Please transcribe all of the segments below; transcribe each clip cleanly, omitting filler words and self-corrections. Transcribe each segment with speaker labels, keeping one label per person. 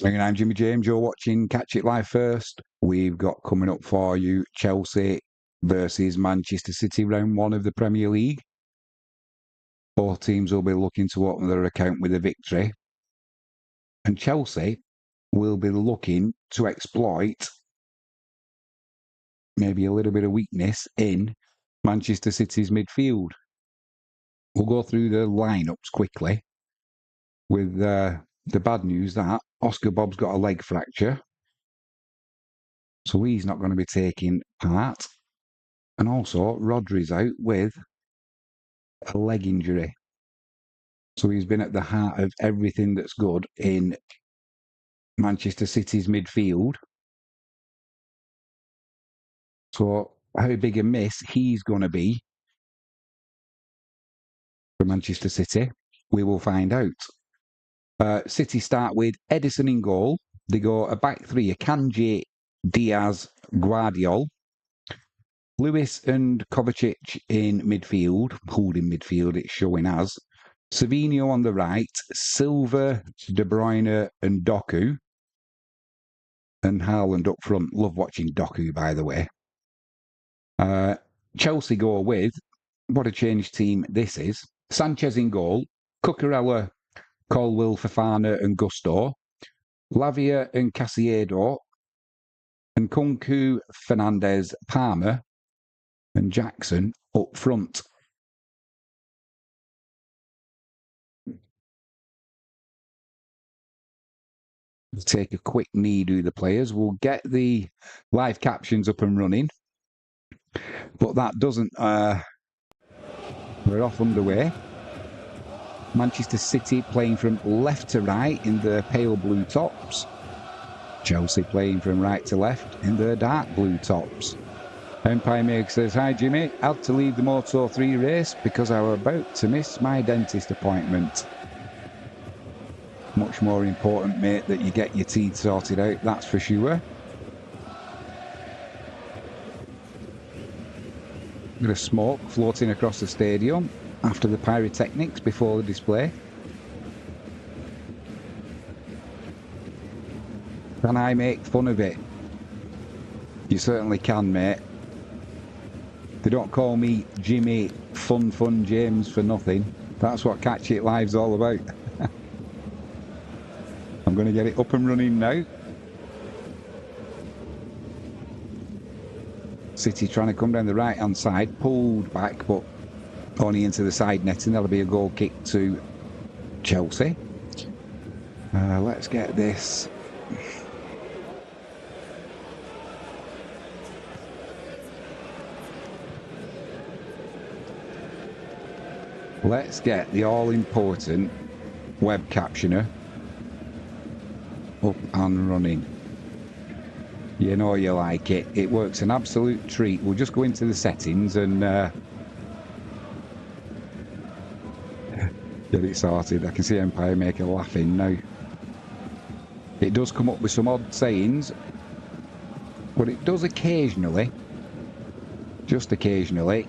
Speaker 1: And I'm Jimmy James. You're watching Catch It Live First. We've got coming up for you Chelsea versus Manchester City, round one of the Premier League. Both teams will be looking to open their account with a victory. And Chelsea will be looking to exploit maybe a little bit of weakness in Manchester City's midfield. We'll go through the lineups quickly with the bad news that Oscar Bobb's got a leg fracture. So he's not going to be taking part. And also, Rodri's out with a leg injury. So he's been at the heart of everything that's good in Manchester City's midfield. So how big a miss he's going to be for Manchester City, we will find out. City start with Edison in goal. They go a back three, Akanji, Diaz, Guardiola. Lewis and Kovacic in midfield, holding midfield, it's showing as. Savinho on the right, Silva, De Bruyne and Doku. And Haaland up front. Love watching Doku, by the way. Chelsea go with, what a changed team this is. Sanchez in goal, Cucurella, Colwill, Fofana and Gusto. Lavia and Caicedo. And Kunku, Fernandez, Palmer and Jackson up front. We'll take a quick knee to the players. We'll get the live captions up and running. But that doesn't... we're off underway. Manchester City playing from left to right in the pale blue tops. Chelsea playing from right to left in the dark blue tops. Empire Maker says, "Hi Jimmy, had to leave the Moto 3 race because I was about to miss my dentist appointment." Much more important, mate, that you get your teeth sorted out, that's for sure. Bit of smoke floating across the stadium after the pyrotechnics before the display. Can I make fun of it? You certainly can, mate. They don't call me Jimmy Fun James for nothing. That's what Catch It Live's all about. I'm going to get it up and running now. City trying to come down the right-hand side, pulled back, but only into the side net, and that'll be a goal kick to Chelsea. Let's get this. Let's get the all-important web captioner up and running. You know you like it. It works an absolute treat. We'll just go into the settings and get it sorted. I can see Empire Maker laughing now. It does come up with some odd sayings, but it does occasionally, just occasionally,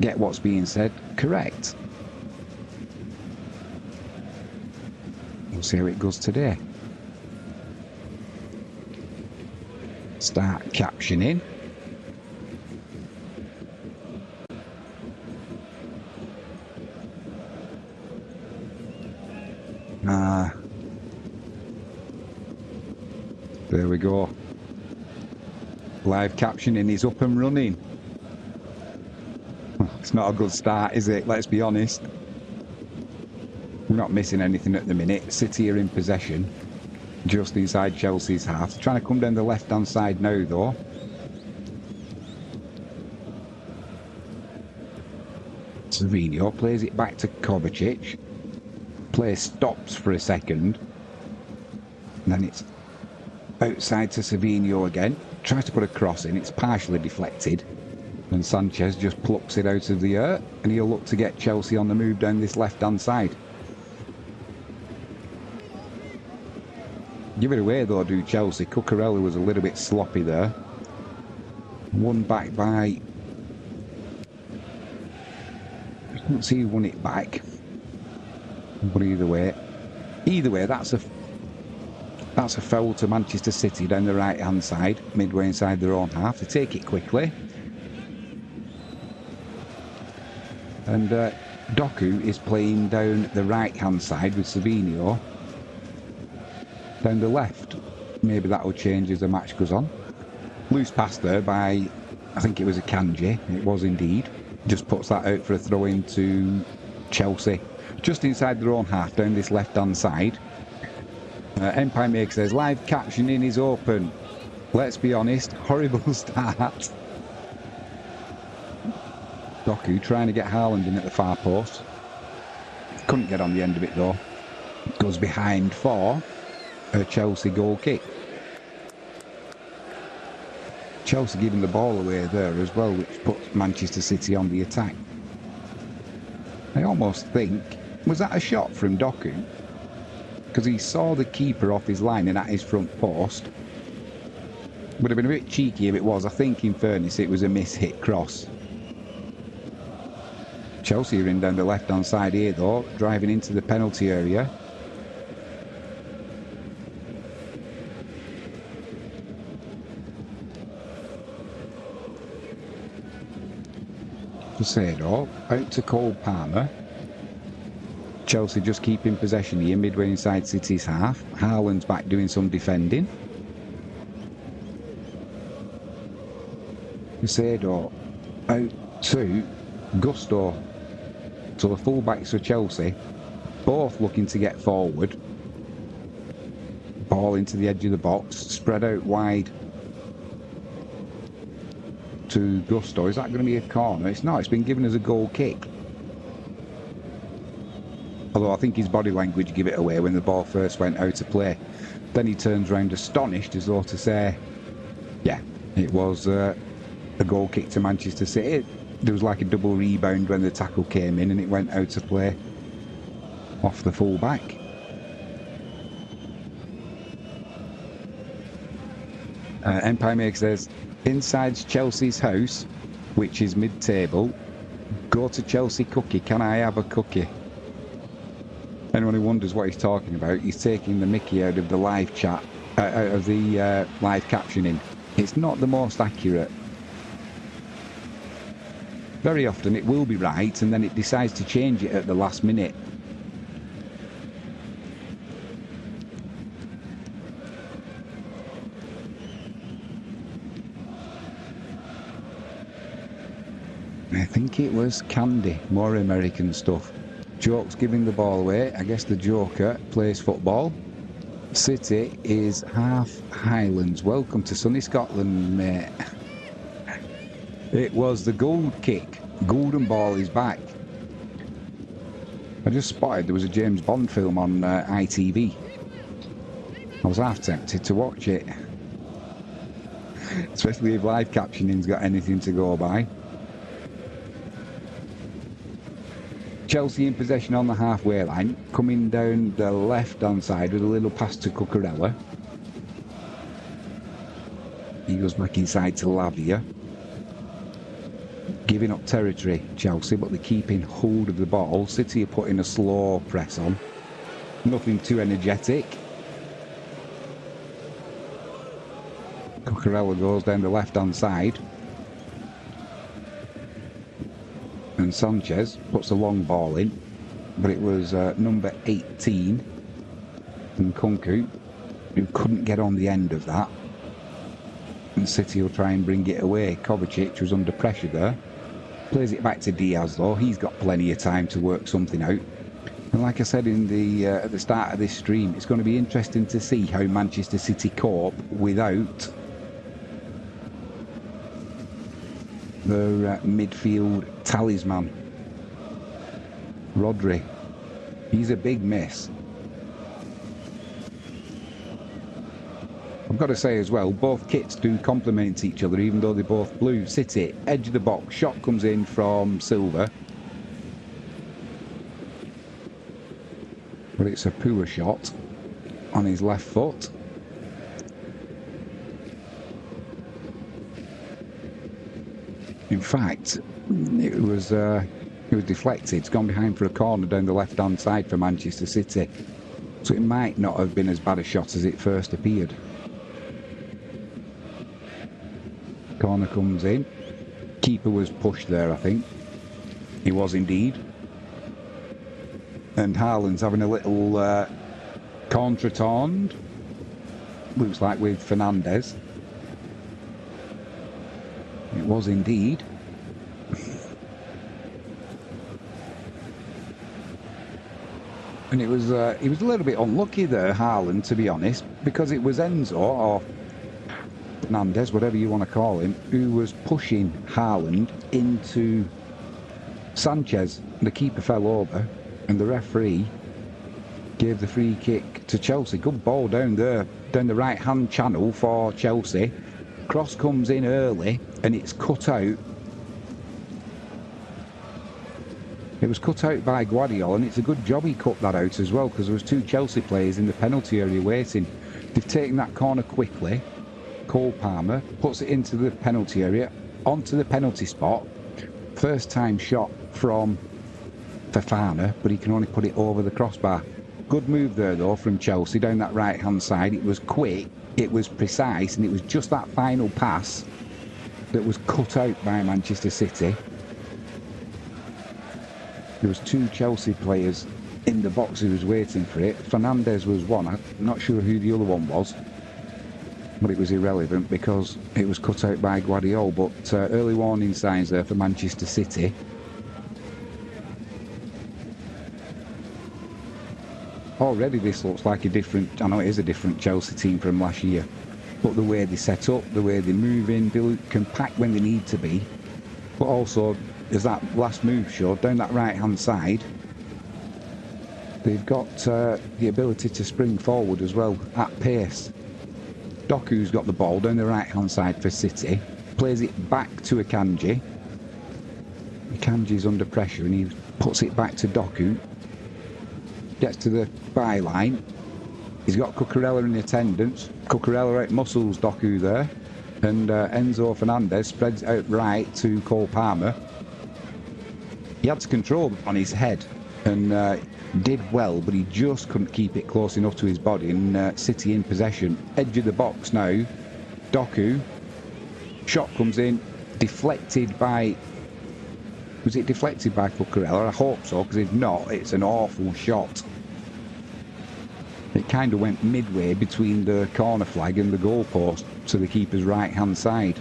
Speaker 1: get what's being said correct. We'll see how it goes today. Start captioning. There we go. Live captioning is up and running. It's not a good start, is it? Let's be honest. We're not missing anything at the minute. City are in possession, just inside Chelsea's half. Trying to come down the left-hand side now, though. Savinho plays it back to Kovacic. Play stops for a second. And then it's outside to Savinho again. Tries to put a cross in. It's partially deflected. And Sanchez just plucks it out of the air. And he'll look to get Chelsea on the move down this left-hand side. Give it away though, do Chelsea. Cucurella was a little bit sloppy there. Won back by... I can't see who won it back. But either way, that's a That's a foul to Manchester City down the right-hand side, midway inside their own half. They take it quickly. And Doku is playing down the right-hand side with Savinio down the left. Maybe that will change as the match goes on. Loose pass there by, I think it was a Kanji. It was indeed. Just puts that out for a throw into Chelsea. Just inside their own half, down this left-hand side. Empire Maker says, live captioning is open. Let's be honest, horrible start. Doku trying to get Haaland in at the far post. Couldn't get on the end of it though. Goes behind for a Chelsea goal kick. Chelsea giving the ball away there as well, which puts Manchester City on the attack. I almost think, was that a shot from Doku? Because he saw the keeper off his line and at his front post. Would have been a bit cheeky if it was. I think, in fairness, it was a miss-hit cross. Chelsea are in down the left-hand side here, though, driving into the penalty area. Pesero out to Cole Palmer. Chelsea just keeping possession here, midway inside City's half. Haaland's back doing some defending. Pesero out to Gusto. So the full-backs for Chelsea, both looking to get forward. Ball into the edge of the box, spread out wide to Gusto. Is that going to be a corner? It's not. It's been given as a goal kick. Although I think his body language gave it away when the ball first went out of play. Then he turns around astonished as though to say, yeah, it was a goal kick to Manchester City. There was like a double rebound when the tackle came in and it went out of play off the full-back. Empire Maker says, inside Chelsea's house, which is mid-table, go to Chelsea Cookie, can I have a cookie? Anyone who wonders what he's talking about, he's taking the mickey out of the live chat, out of the live captioning. It's not the most accurate. Very often it will be right and then it decides to change it at the last minute. I think it was Candy, more American stuff. Joke's giving the ball away. I guess the Joker plays football. City is half Highlands. Welcome to sunny Scotland, mate. It was the gold kick. Golden ball is back. I just spotted there was a James Bond film on ITV. I was half tempted to watch it. Especially if live captioning's got anything to go by. Chelsea in possession on the halfway line, coming down the left-hand side with a little pass to Cucurella. He goes back inside to Lavia. Giving up territory, Chelsea, but they're keeping hold of the ball. City are putting a slow press on. Nothing too energetic. Cucurella goes down the left-hand side. And Sanchez puts a long ball in, but it was number 18 and Kunku who couldn't get on the end of that. And City will try and bring it away. Kovacic was under pressure there. Plays it back to Diaz though. He's got plenty of time to work something out. And like I said in the at the start of this stream, it's going to be interesting to see how Manchester City cope without their midfield talisman, Rodri. He's a big miss. I've got to say as well, both kits do complement each other, even though they're both blue. City, edge of the box, shot comes in from Silva. But it's a poor shot on his left foot. In fact, it was deflected. It's gone behind for a corner down the left-hand side for Manchester City. So it might not have been as bad a shot as it first appeared. Corner comes in. Keeper was pushed there, I think. He was indeed. And Haaland's having a little contretemps. Looks like with Fernandez. It was indeed. And he was a little bit unlucky there, Haaland, to be honest, because it was Enzo, or Fernandez, whatever you want to call him, who was pushing Haaland into Sanchez. The keeper fell over, and the referee gave the free kick to Chelsea. Good ball down there, down the right-hand channel for Chelsea. Cross comes in early, and it's cut out. It was cut out by Guardiola, and it's a good job he cut that out as well, because there was two Chelsea players in the penalty area waiting. They've taken that corner quickly. Cole Palmer puts it into the penalty area, onto the penalty spot. First time shot from Fofana, but he can only put it over the crossbar. Good move there, though, from Chelsea down that right-hand side. It was quick, it was precise, and it was just that final pass that was cut out by Manchester City. There was two Chelsea players in the box who was waiting for it. Fernandez was one. I'm not sure who the other one was, but it was irrelevant because it was cut out by Guardiola. But early warning signs there for Manchester City. Already this looks like a different, I know it is a different Chelsea team from last year, but the way they set up, the way they move in, they look compact when they need to be, but also, as that last move showed, down that right-hand side, they've got the ability to spring forward as well, at pace. Doku's got the ball down the right-hand side for City, plays it back to Akanji. Akanji's under pressure and he puts it back to Doku. Gets to the byline. He's got Cucurella in attendance. Cucurella out muscles Doku there. And Enzo Fernandez spreads it out right to Cole Palmer. He had to control on his head and did well, but he just couldn't keep it close enough to his body. And City in possession. Edge of the box now. Doku. Shot comes in. Deflected by... Was it deflected by Cucurella? I hope so, because if not, it's an awful shot. It kind of went midway between the corner flag and the goalpost to the keeper's right-hand side.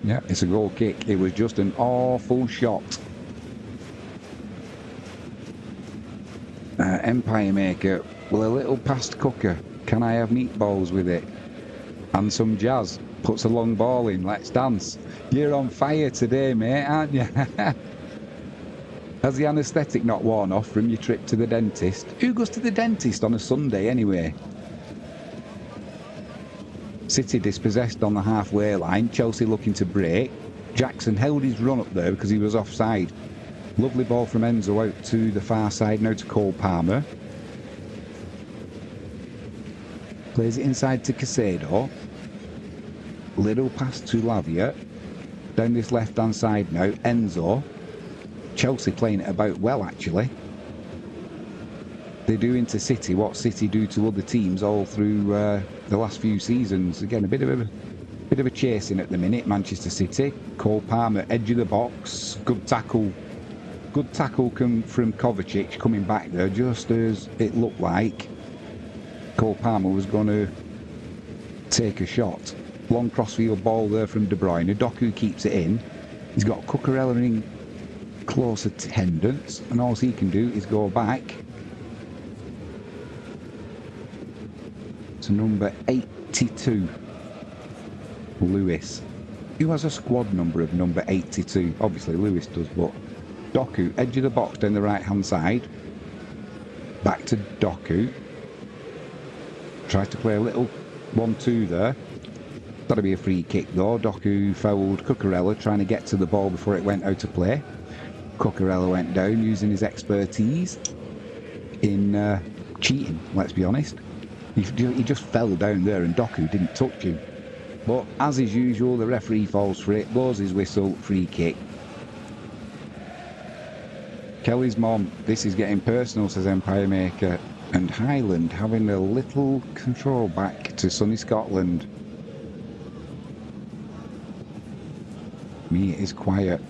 Speaker 1: Yeah, it's a goal kick. It was just an awful shot. Empire Maker, well, a little past cooker. Can I have meatballs with it? And some jazz. Puts a long ball in. Let's dance. You're on fire today, mate, aren't you? Has the anaesthetic not worn off from your trip to the dentist? Who goes to the dentist on a Sunday anyway? City dispossessed on the halfway line. Chelsea looking to break. Jackson held his run up there because he was offside. Lovely ball from Enzo out to the far side. Now to Cole Palmer. Plays it inside to Casado. Little pass to Lavia. Down this left-hand side now. Enzo. Chelsea playing it about well, actually. They do into City what City do to other teams all through the last few seasons. Again, a bit of a chasing at the minute. Manchester City. Cole Palmer, edge of the box. Good tackle. Good tackle from Kovacic coming back there, just as it looked like Cole Palmer was going to take a shot. Long crossfield ball there from De Bruyne. Doku keeps it in. He's got Cucurella in close attendance, and all he can do is go back to number 82, Lewis, who has a squad number of number 82. Obviously Lewis does, but Doku, edge of the box down the right-hand side. Back to Doku. Tries to play a little 1-2 there. That'll be a free kick though. Doku fouled Cucurella trying to get to the ball before it went out of play. Cucurella went down using his expertise in cheating, let's be honest. He just fell down there and Doku didn't touch him. But as is usual, the referee falls for it, blows his whistle, free kick. Kelly's mom, this is getting personal, says Empire Maker. And Highland having a little control back to sunny Scotland. Me, it is quiet.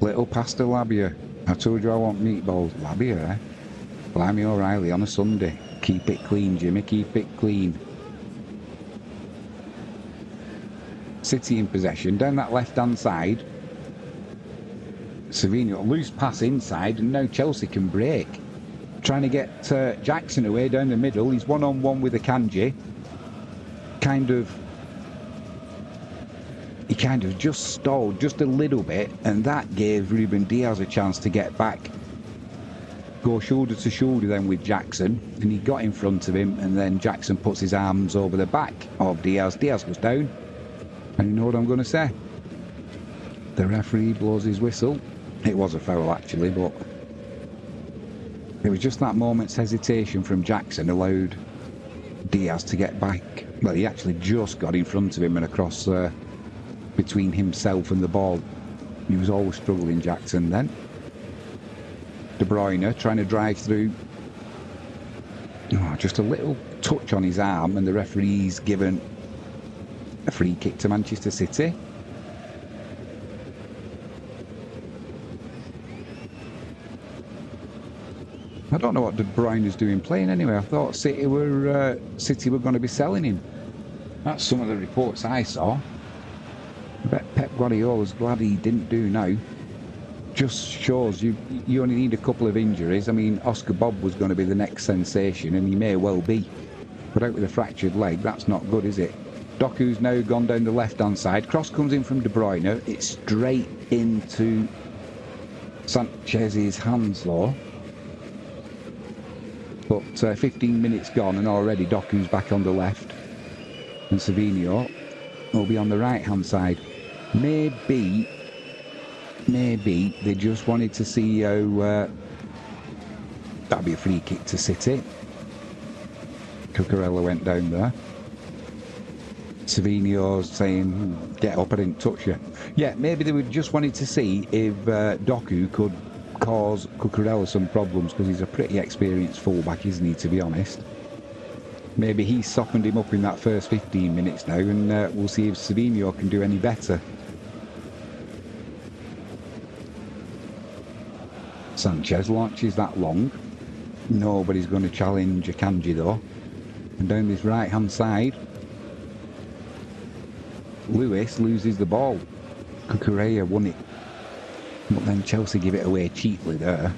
Speaker 1: Little pasta labia. I told you I want meatballs. Labia, eh? Blimey O'Reilly on a Sunday. Keep it clean, Jimmy, keep it clean. City in possession, down that left-hand side. Savino, loose pass inside, and now Chelsea can break. Trying to get Jackson away down the middle. He's one-on-one with Akanji. He kind of just stalled just a little bit, and that gave Ruben Diaz a chance to get back. Go shoulder to shoulder then with Jackson, and he got in front of him, and then Jackson puts his arms over the back of Diaz. Diaz goes down, and you know what I'm going to say? The referee blows his whistle. It was a foul actually, but it was just that moment's hesitation from Jackson allowed Diaz to get back. Well, he actually just got in front of him and across between himself and the ball. He was always struggling, Jackson, then. De Bruyne trying to drive through. Oh, just a little touch on his arm, and the referee's given a free kick to Manchester City. I don't know what De Bruyne is doing playing anyway. I thought City were going to be selling him. That's some of the reports I saw. I bet Pep Guardiola's glad he didn't do now. Just shows you only need a couple of injuries. I mean, Oscar Bob was going to be the next sensation, and he may well be. But out with a fractured leg, that's not good, is it? Doku's now gone down the left-hand side. Cross comes in from De Bruyne. It's straight into Sanchez's hands, though. But 15 minutes gone, and already Doku's back on the left. And Savinho will be on the right-hand side. Maybe they just wanted to see how... that'd be a free kick to City. Cucurella went down there. Savinho's saying, get up, I didn't touch you. Yeah, maybe they would just wanted to see if Doku could cause Cucurella some problems, because he's a pretty experienced fullback, isn't he, to be honest. Maybe he softened him up in that first 15 minutes now, and we'll see if Savinho can do any better. Sanchez launches that long. Nobody's going to challenge Akanji though. And down this right-hand side, Lewis loses the ball. Cucurella won it. But then Chelsea give it away cheaply there.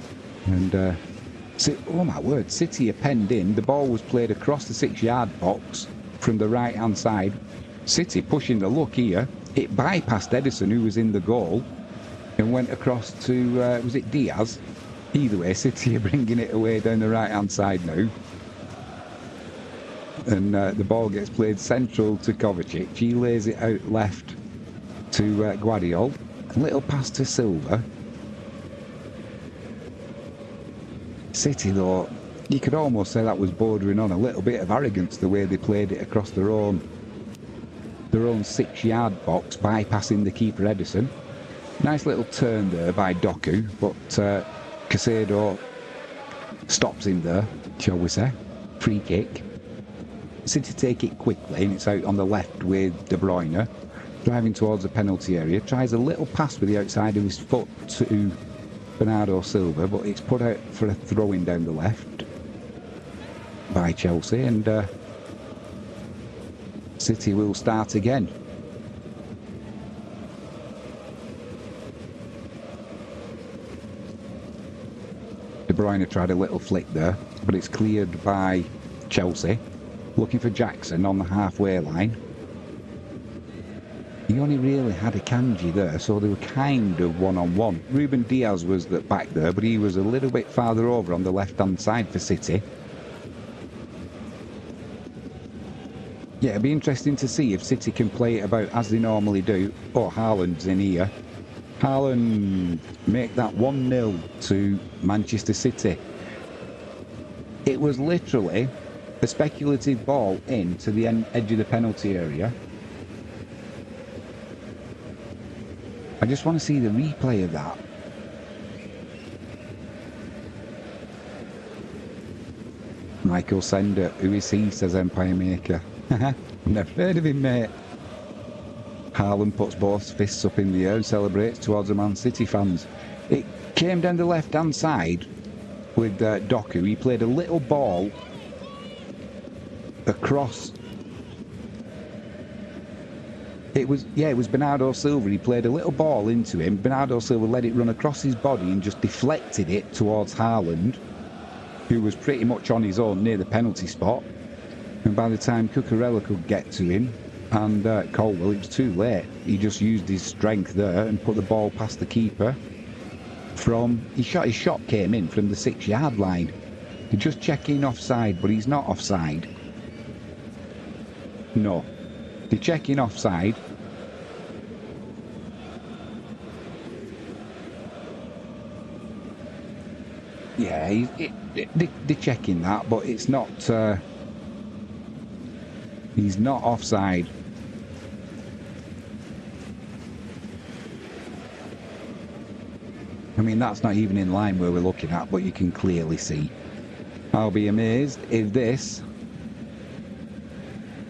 Speaker 1: And, oh my word, City are penned in. The ball was played across the 6-yard box from the right-hand side. City pushing the luck here. It bypassed Edison, who was in the goal, and went across to, was it Diaz? Either way, City are bringing it away down the right-hand side now. And the ball gets played central to Kovacic. He lays it out left to Guardiol. A little pass to Silva. City, though, you could almost say that was bordering on a little bit of arrogance, the way they played it across their own 6-yard box, bypassing the keeper Edison. Nice little turn there by Doku, but Casado stops him there, shall we say. Free kick. City take it quickly, and it's out on the left with De Bruyne. Driving towards the penalty area. Tries a little pass with the outside of his foot to Bernardo Silva, but it's put out for a throw-in down the left by Chelsea, and City will start again. De Bruyne tried a little flick there, but it's cleared by Chelsea. Looking for Jackson on the halfway line. He only really had Akanji there, so they were kind of one-on-one. Ruben Diaz was back there, but he was a little bit farther over on the left-hand side for City. Yeah, it'd be interesting to see if City can play it about as they normally do. Oh, Haaland's in here. Haaland make that 1-0 to Manchester City. It was literally a speculative ball in to the edge of the penalty area. I just want to see the replay of that. Michael Sender, who is he, says Empire Maker. Never heard of him, mate. Haaland puts both fists up in the air and celebrates towards the Man City fans. It came down the left-hand side with Doku. He played a little ball across. It was Bernardo Silva. He played a little ball into him. Bernardo Silva let it run across his body and just deflected it towards Haaland, who was pretty much on his own near the penalty spot. And by the time Cucurella could get to him and Colwell, it was too late. He just used his strength there and put the ball past the keeper. His shot came in from the 6-yard line. They're just checking offside, but he's not offside. No. They're checking offside. Yeah, they're checking that, but it's not. He's not offside. I mean, that's not even in line where we're looking at, but you can clearly see. I'll be amazed if this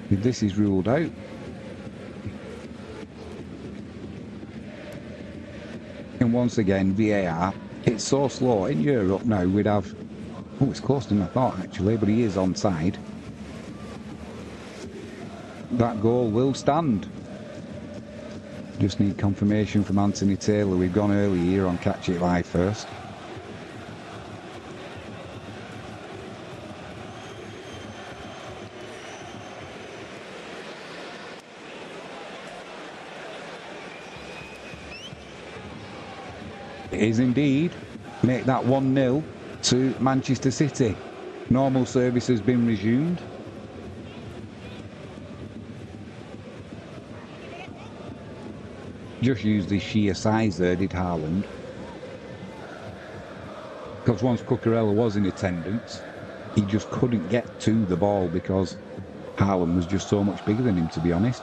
Speaker 1: is ruled out. And once again, VAR. It's so slow. In Europe now, we'd have... Oh, it's closer than I thought, actually, but he is onside. That goal will stand. Just need confirmation from Anthony Taylor. We've gone early here on Catch It Live first. It is indeed. Make that 1-0 to Manchester City. Normal service has been resumed. Just used his sheer size there, did Haaland. Because once Cucurella was in attendance, he just couldn't get to the ball because Haaland was just so much bigger than him, to be honest.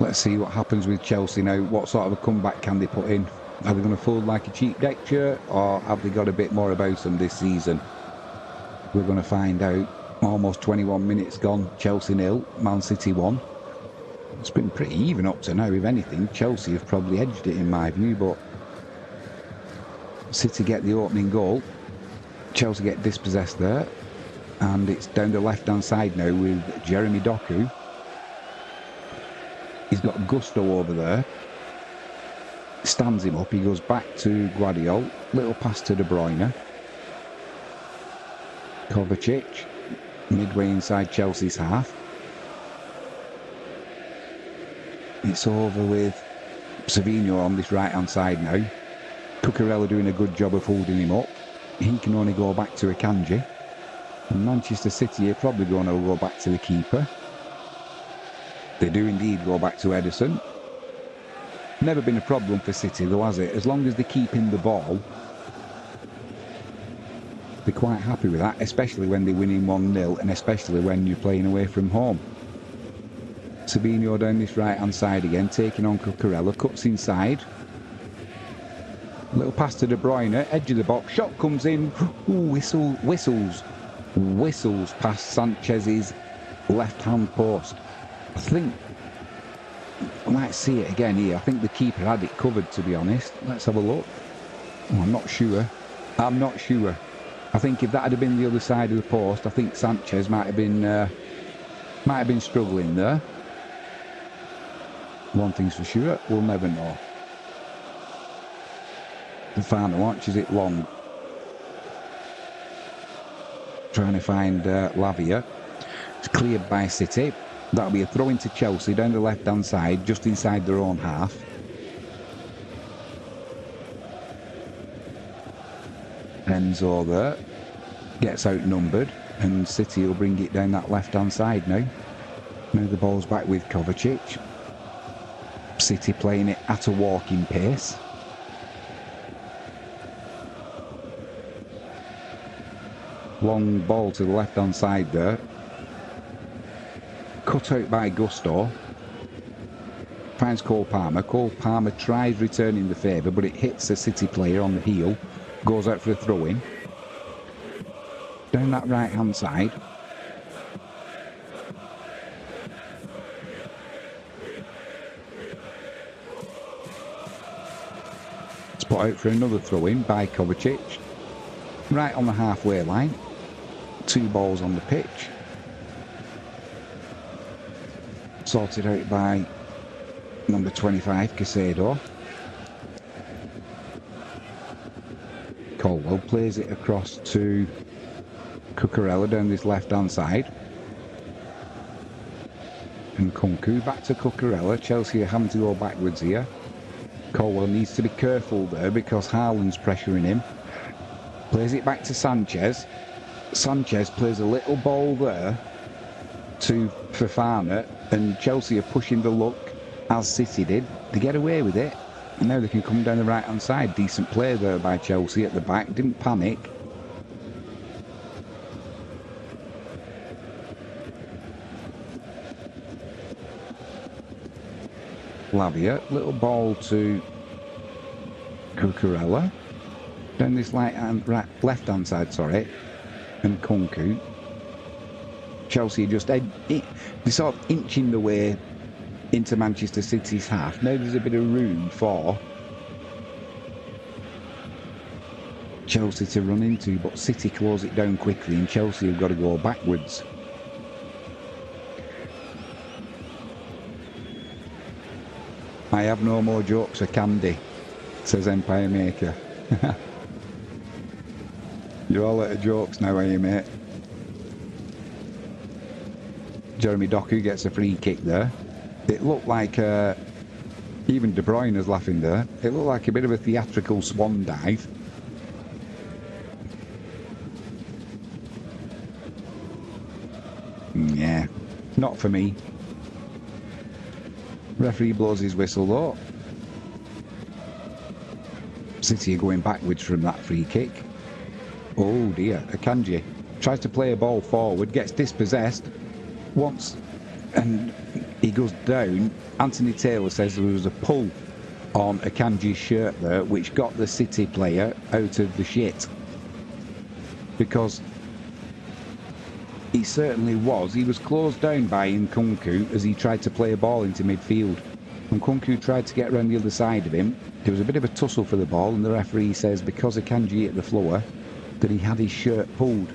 Speaker 1: Let's see what happens with Chelsea now. What sort of a comeback can they put in? Are they going to fold like a cheap deck chair, or have they got a bit more about them this season? We're going to find out. Almost 21 minutes gone. Chelsea 0, Man City 1. It's been pretty even up to now. If anything, Chelsea have probably edged it in my view, but City get the opening goal. Chelsea get dispossessed there, and it's down the left-hand side now with Jeremy Doku. He's got Gusto over there. Stands him up. He goes back to Guardiola. Little pass to De Bruyne. Kovacic midway inside Chelsea's half. It's over with Savinho on this right-hand side now. Cucurella doing a good job of holding him up. He can only go back to Akanji. And Manchester City are probably going to go back to the keeper. They do indeed go back to Ederson. Never been a problem for City though, has it? As long as they're keeping the ball, they're quite happy with that, especially when they're winning 1-0 and especially when you're playing away from home. Savinho down this right-hand side again, taking on Cucurella, cuts inside. Little pass to De Bruyne, edge of the box, shot comes in. Ooh, whistles past Sanchez's left-hand post. I think I might see it again here. I think the keeper had it covered, to be honest. Let's have a look. Oh, I'm not sure. I think if that had been the other side of the post, I think Sanchez might have been struggling there. One thing's for sure, we'll never know. The final launches it long. Trying to find Lavia. It's cleared by City. That'll be a throw into Chelsea down the left-hand side, just inside their own half. Enzo there. Gets outnumbered, and City will bring it down that left-hand side now. Now the ball's back with Kovacic. City playing it at a walking pace. Long ball to the left-hand side there. Cut out by Gusto. Finds Cole Palmer. Cole Palmer tries returning the favour, but it hits a City player on the heel. Goes out for a throw-in. down that right-hand side. Spot out for another throw-in by Kovacic. Right on the halfway line. 2 balls on the pitch. Sorted out by number 25, Casado. Caldwell plays it across to Cucurella down this left-hand side. And Kunku back to Cucurella. Chelsea are having to go backwards here. Caldwell needs to be careful there because Haaland's pressuring him. Plays it back to Sanchez. Sanchez plays a little ball there to Fofana, and Chelsea are pushing the luck as City did. They get away with it, and now they can come down the right-hand side. Decent play there by Chelsea at the back. Didn't panic. Lavia, little ball to Cucurella. Down this left-hand side, sorry, and Kunku. Chelsea just they sort of inching the way into Manchester City's half. Now there's a bit of room for Chelsea to run into, but City close it down quickly, and Chelsea have got to go backwards. I have no more jokes for Candy, says Empire Maker. You're all out of jokes now, are you, mate? Jeremy Doku gets a free kick there. It looked like, even De Bruyne is laughing there, it looked like a bit of a theatrical swan dive. Yeah, not for me. Referee blows his whistle though. City are going backwards from that free kick. Oh dear, Akanji tries to play a ball forward, gets dispossessed once, and he goes down. Anthony Taylor says there was a pull on Akanji's shirt there, which got the City player out of the shit. Because he certainly was. He was closed down by Nkunku as he tried to play a ball into midfield. Nkunku tried to get around the other side of him. There was a bit of a tussle for the ball, and the referee says because Akanji hit the floor, that he had his shirt pulled.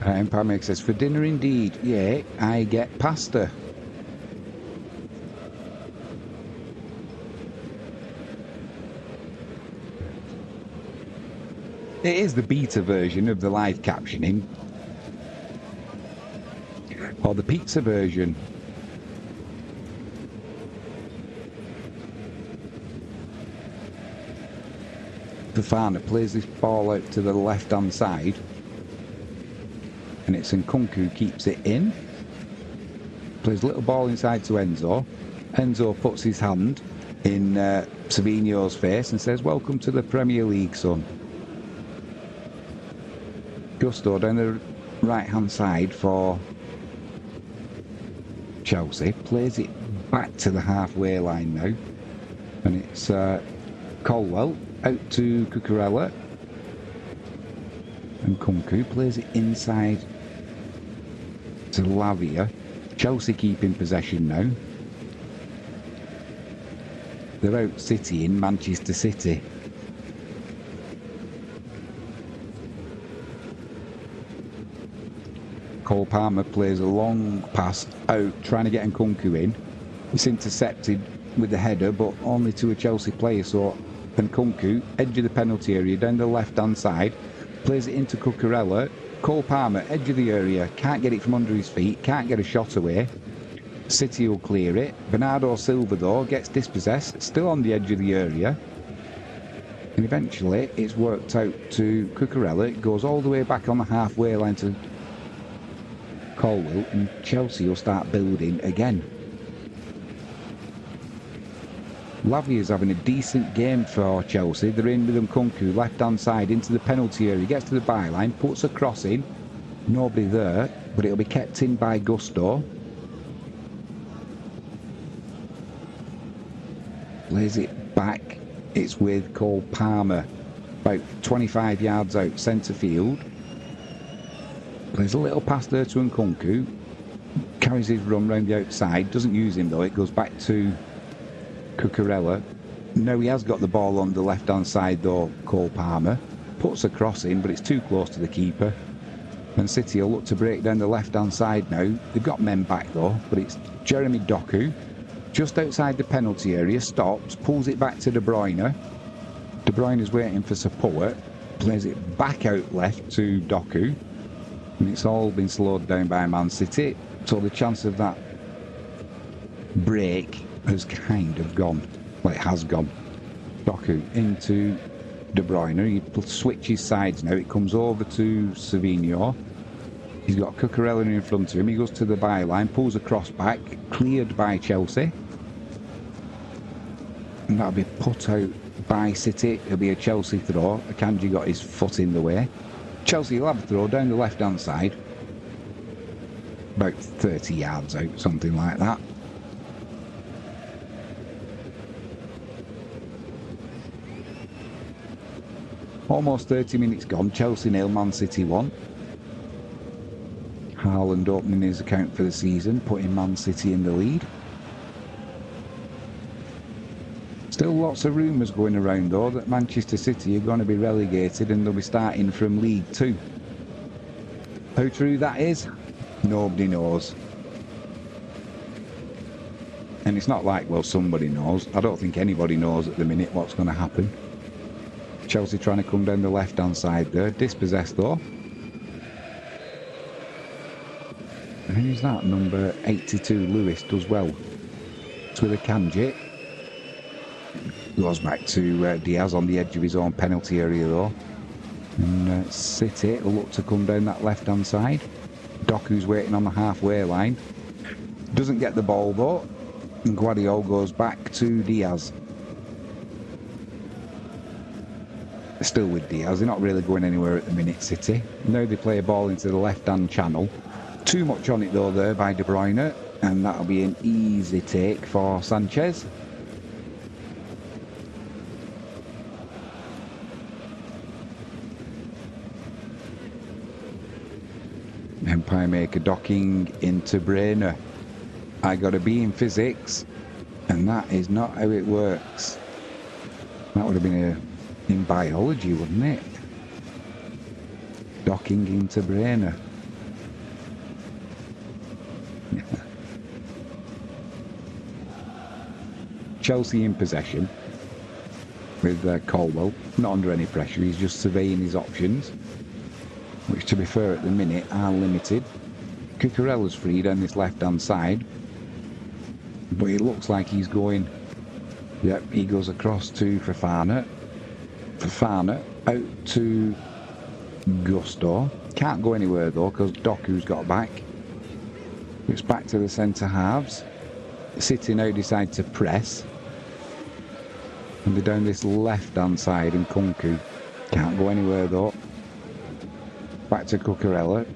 Speaker 1: Empire Maker says, for dinner indeed. Yeah, I get pasta. It is the beta version of the live captioning. Or the pizza version. Fofana plays this ball out to the left-hand side. And it's Nkunku keeps it in. Plays a little ball inside to Enzo. Enzo puts his hand in Savinho's face and says, welcome to the Premier League, son. Gusto down the right-hand side for Chelsea. Plays it back to the halfway line now. And it's Caldwell out to Cucurella. And Kunku plays it inside to Lavia. Chelsea keeping possession now. They're out City in Manchester City. Cole Palmer plays a long pass out, trying to get Nkunku in. It's intercepted with the header, but only to a Chelsea player. So Nkunku, edge of the penalty area, down the left-hand side, plays it into Cucurella. Cole Palmer, edge of the area, can't get it from under his feet, can't get a shot away. City will clear it. Bernardo Silva, though, gets dispossessed, still on the edge of the area. And eventually, it's worked out to Cucurella. It goes all the way back on the halfway line to Caldwell, and Chelsea will start building again. Lavia is having a decent game for Chelsea. They're in with Nkunku, left-hand side, into the penalty area. Gets to the byline, puts a cross in. Nobody there, but it'll be kept in by Gusto. Plays it back It's with Cole Palmer, about 25 yards out, centre field. There's a little pass there to Nkunku. Carries his run round the outside. Doesn't use him though. It goes back to Cucurella. No, he has got the ball on the left-hand side though, Cole Palmer. Puts a cross in, but it's too close to the keeper. And City will look to break down the left-hand side now. They've got men back though, but it's Jeremy Doku. Just outside the penalty area, stops, pulls it back to De Bruyne. De Bruyne is waiting for support. Plays it back out left to Doku. And it's all been slowed down by Man City. So the chance of that break has kind of gone. Well, it has gone. Doku into De Bruyne. He switches sides now. It comes over to Savinho. He's got Cucurella in front of him. He goes to the byline, pulls a cross back, cleared by Chelsea. And that'll be put out by City. It'll be a Chelsea throw. Akanji got his foot in the way. Chelsea will have a throw down the left-hand side. About 30 yards out, something like that. Almost 30 minutes gone. Chelsea 0, Man City 1. Haaland opening his account for the season, putting Man City in the lead. Still lots of rumours going around though that Manchester City are going to be relegated and they'll be starting from League 2. How true that is, nobody knows. And it's not like, well, somebody knows. I don't think anybody knows at the minute what's going to happen. Chelsea trying to come down the left-hand side there. Dispossessed though. And who's that? Number 82, Lewis, does well. It's with Akanji. Goes back to Diaz on the edge of his own penalty area though. And City will look to come down that left-hand side. Doku's waiting on the halfway line. Doesn't get the ball though. And Guardiola goes back to Diaz. Still with Diaz, they're not really going anywhere at the minute, City. Now they play a ball into the left-hand channel. Too much on it though there by De Bruyne. And that'll be an easy take for Sanchez. Empire maker docking into Brainer. I got a B in physics, and that is not how it works. That would have been in biology, wouldn't it? Docking into Brainer. Chelsea in possession with Colwell, not under any pressure. He's just surveying his options, which to be fair at the minute are limited. Cucurella's free down this left-hand side, but it looks like he's going, yep, he goes across to Fofana. Fofana out to Gusto. Can't go anywhere though because Doku's got back. It's back to the centre halves. City now decide to press. And they're down this left-hand side and Nkunku can't go anywhere though. Back to Cucurella.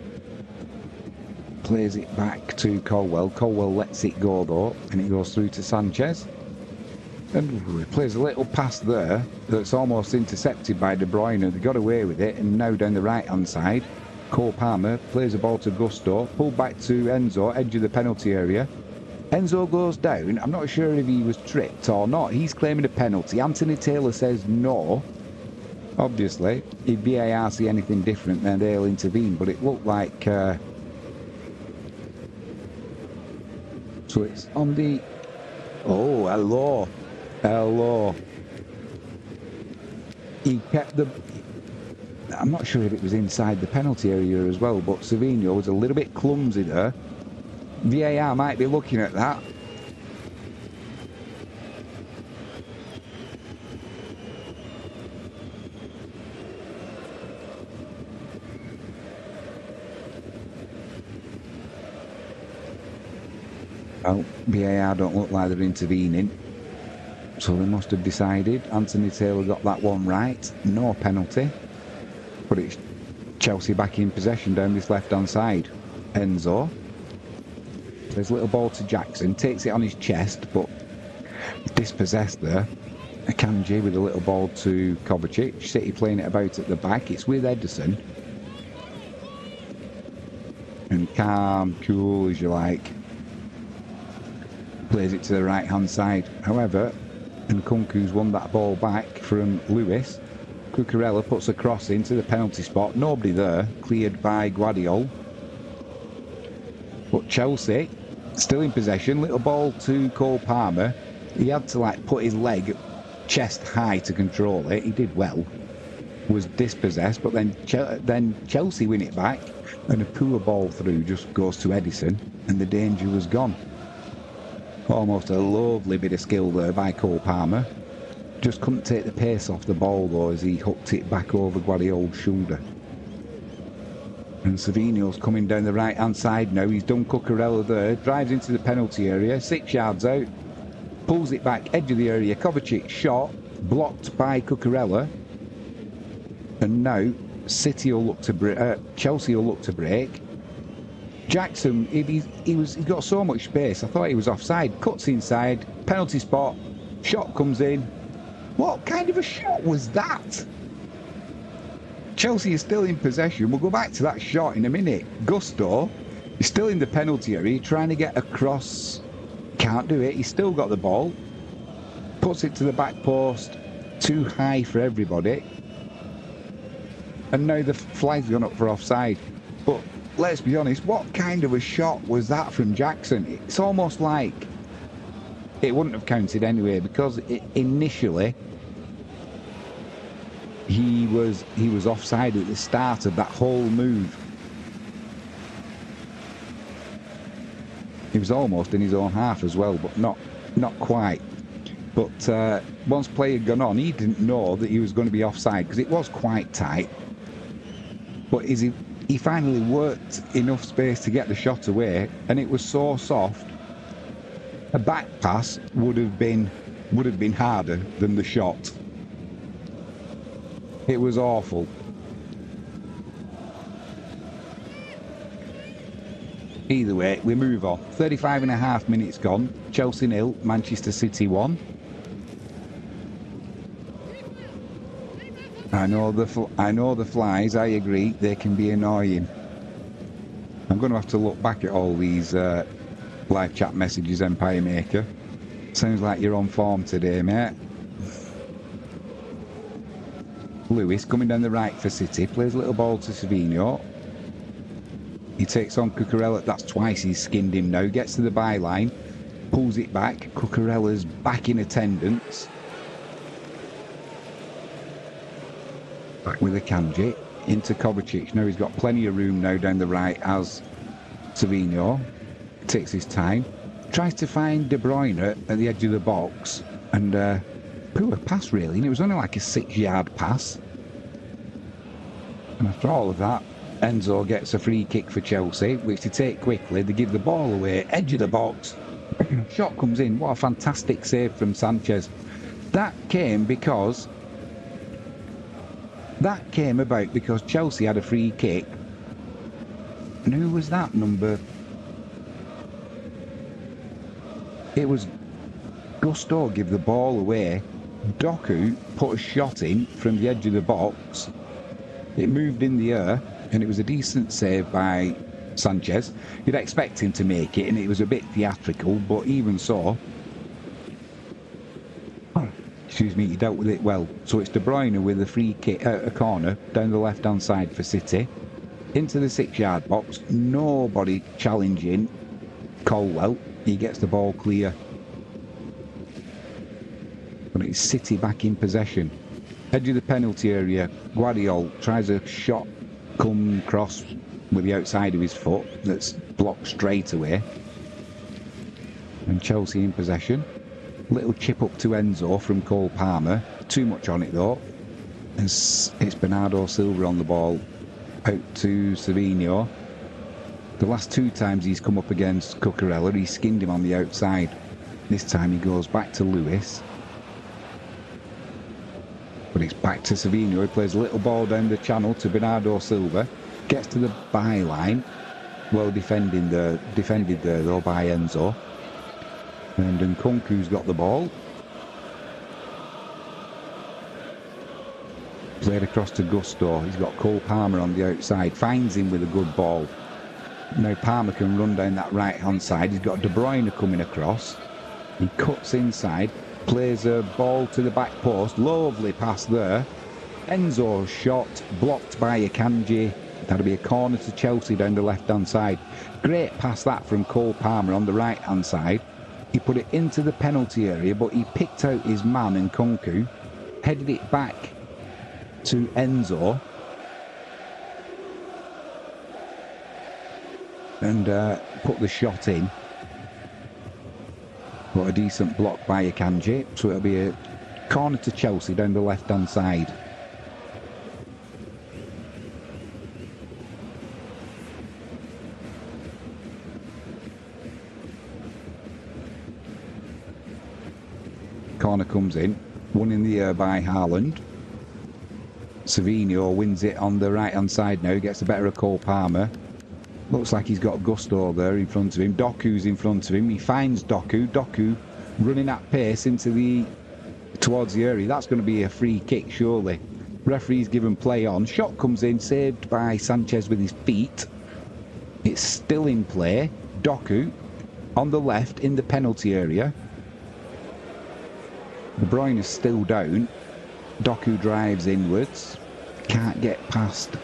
Speaker 1: Plays it back to Colwell. Colwell lets it go though, and it goes through to Sanchez. And he plays a little pass there that's almost intercepted by De Bruyne. They got away with it, and now down the right-hand side, Cole Palmer plays a ball to Gusto. Pulled back to Enzo, edge of the penalty area. Enzo goes down. I'm not sure if he was tripped or not. He's claiming a penalty. Anthony Taylor says no. Obviously, if VAR see anything different, then they'll intervene. But it looked like... So it's on the... Oh, hello. Hello. He kept the... I'm not sure if it was inside the penalty area as well, but Savinho was a little bit clumsy there. VAR might be looking at that. Well, VAR don't look like they're intervening. So they must have decided. Anthony Taylor got that one right. No penalty. But it's Chelsea back in possession down this left-hand side. Enzo. There's a little ball to Jackson. Takes it on his chest, but dispossessed there. Akanji with a little ball to Kovacic. City playing it about at the back. It's with Edison. And calm, cool as you like. Plays it to the right hand side. However, Nkunku's won that ball back from Lewis. Cucurella puts a cross into the penalty spot. Nobody there. Cleared by Guardiola. But Chelsea still in possession. Little ball to Cole Palmer. He had to like put his leg chest high to control it. He did well. Was dispossessed, but then Chelsea win it back, and a poor ball through just goes to Edison, and the danger was gone. Almost a lovely bit of skill there by Cole Palmer. Just couldn't take the pace off the ball though as he hooked it back over Guardiola's shoulder. And Savinho's coming down the right hand side now. He's done Cucurella there, drives into the penalty area, 6 yards out, pulls it back, edge of the area. Kovacic shot, blocked by Cucurella. And now City will look to Chelsea will look to break. Jackson, he's got so much space. I thought he was offside. Cuts inside, penalty spot, shot comes in. What kind of a shot was that? Chelsea is still in possession. We'll go back to that shot in a minute. Gusto is still in the penalty area, trying to get across. Can't do it. He's still got the ball. Puts it to the back post. Too high for everybody. And now the flag's gone up for offside. But let's be honest, what kind of a shot was that from Jackson? It's almost like it wouldn't have counted anyway, because initially he was offside at the start of that whole move. He was almost in his own half as well, but not quite. But once play had gone on, he didn't know that he was going to be offside because it was quite tight. But he finally worked enough space to get the shot away, and it was so soft. A back pass would have been harder than the shot. It was awful. Either way, we move on. 35.5 minutes gone. Chelsea 0, Manchester City 1. I know the flies. I agree. They can be annoying. I'm going to have to look back at all these live chat messages, Empire Maker. Sounds like you're on form today, mate. Lewis coming down the right for City. Plays a little ball to Savinho. He takes on Cucurella. That's twice he's skinned him now. Gets to the byline. Pulls it back. Cucurella's back in attendance. Back with Akanji. Into Kovacic. Now he's got plenty of room now down the right as Savinho. Takes his time. Tries to find De Bruyne at the edge of the box. And poor pass really. And it was only like a 6-yard pass. And after all of that, Enzo gets a free kick for Chelsea, which they take quickly. They give the ball away, edge of the box. Shot comes in. What a fantastic save from Sanchez. That came about because Chelsea had a free kick. And who was that number? It was Gusto give the ball away. Doku put a shot in from the edge of the box. It moved in the air, and it was a decent save by Sanchez. You'd expect him to make it, and it was a bit theatrical, but even so, excuse me, he dealt with it well. So it's De Bruyne with a free kick, a corner down the left-hand side for City, into the 6-yard box. Nobody challenging Colwell. He gets the ball clear. But it's City back in possession. Edge of the penalty area. Guardiola tries a shot come cross with the outside of his foot that's blocked straight away. And Chelsea in possession. Little chip up to Enzo from Cole Palmer. Too much on it though. It's Bernardo Silva on the ball. Out to Savinho. The last 2 times he's come up against Cucurella, he skinned him on the outside. This time he goes back to Lewis. But it's back to Savinho. He plays a little ball down the channel to Bernardo Silva. Gets to the byline. Well defended there though by Enzo. And Nkunku's got the ball. Played across to Gusto. He's got Cole Palmer on the outside. Finds him with a good ball. Now Palmer can run down that right-hand side. He's got De Bruyne coming across. He cuts inside. Plays a ball to the back post. Lovely pass there. Enzo's shot. Blocked by Akanji. That'll be a corner to Chelsea down the left-hand side. Great pass that from Cole Palmer on the right-hand side. He put it into the penalty area, but he picked out his man and Kunku. Headed it back to Enzo. And put the shot in. But a decent block by Akanji. So it'll be a corner to Chelsea down the left-hand side. Corner comes in. One in the air by Haaland. Savinho wins it on the right-hand side now. Gets the better of Cole Palmer. Looks like he's got Gusto there in front of him. Doku's in front of him. He finds Doku. Doku running at pace towards the area. That's going to be a free kick, surely. Referee's given play on. Shot comes in, saved by Sanchez with his feet. It's still in play. Doku on the left in the penalty area. De Bruyne is still down. Doku drives inwards. Can't get past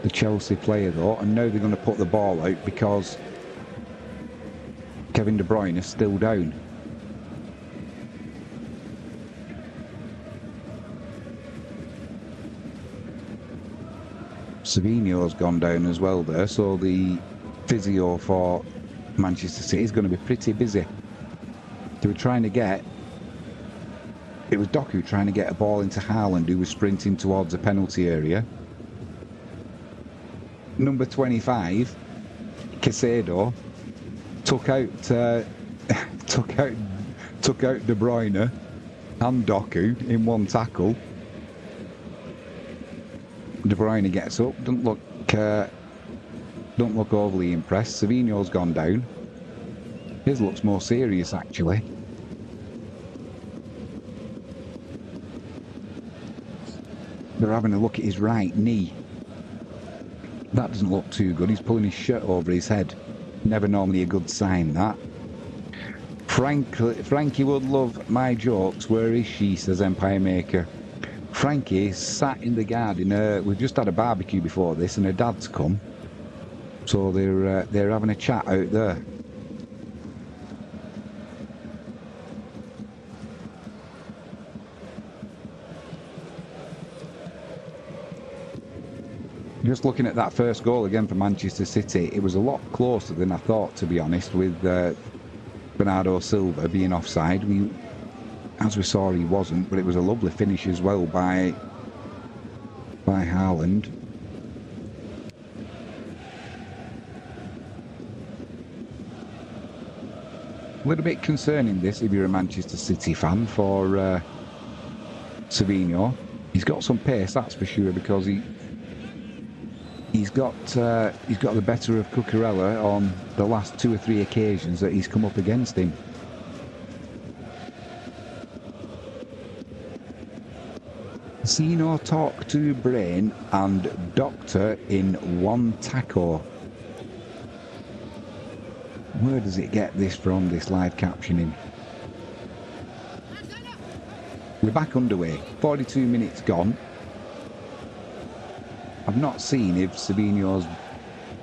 Speaker 1: the Chelsea player though, and now they're going to put the ball out because Kevin De Bruyne is still down. Savinho's gone down as well there, so the physio for Manchester City is going to be pretty busy. They were trying to get... It was Doku trying to get a ball into Haaland, who was sprinting towards the penalty area. Number 25, Caicedo, took out De Bruyne and Doku in one tackle. De Bruyne gets up, don't look overly impressed. Savinho's gone down. His looks more serious actually. They're having a look at his right knee. That doesn't look too good. He's pulling his shirt over his head. Never normally a good sign, that. Frankie would love my jokes. Where is she, says Empire Maker. Frankie sat in the garden. We've just had a barbecue before this and her dad's come. So they're having a chat out there. Just looking at that first goal again for Manchester City, it was a lot closer than I thought, to be honest, with Bernardo Silva being offside. As we saw, he wasn't, but it was a lovely finish as well by Haaland. A little bit concerning this if you're a Manchester City fan for Savinho. He's got some pace, that's for sure, because he's got the better of Cucurella on the last 2 or 3 occasions that he's come up against him. See no talk to brain and doctor in one tackle. Where does it get this from, this live captioning? We're back underway. 42 minutes gone. I've not seen if Savinho's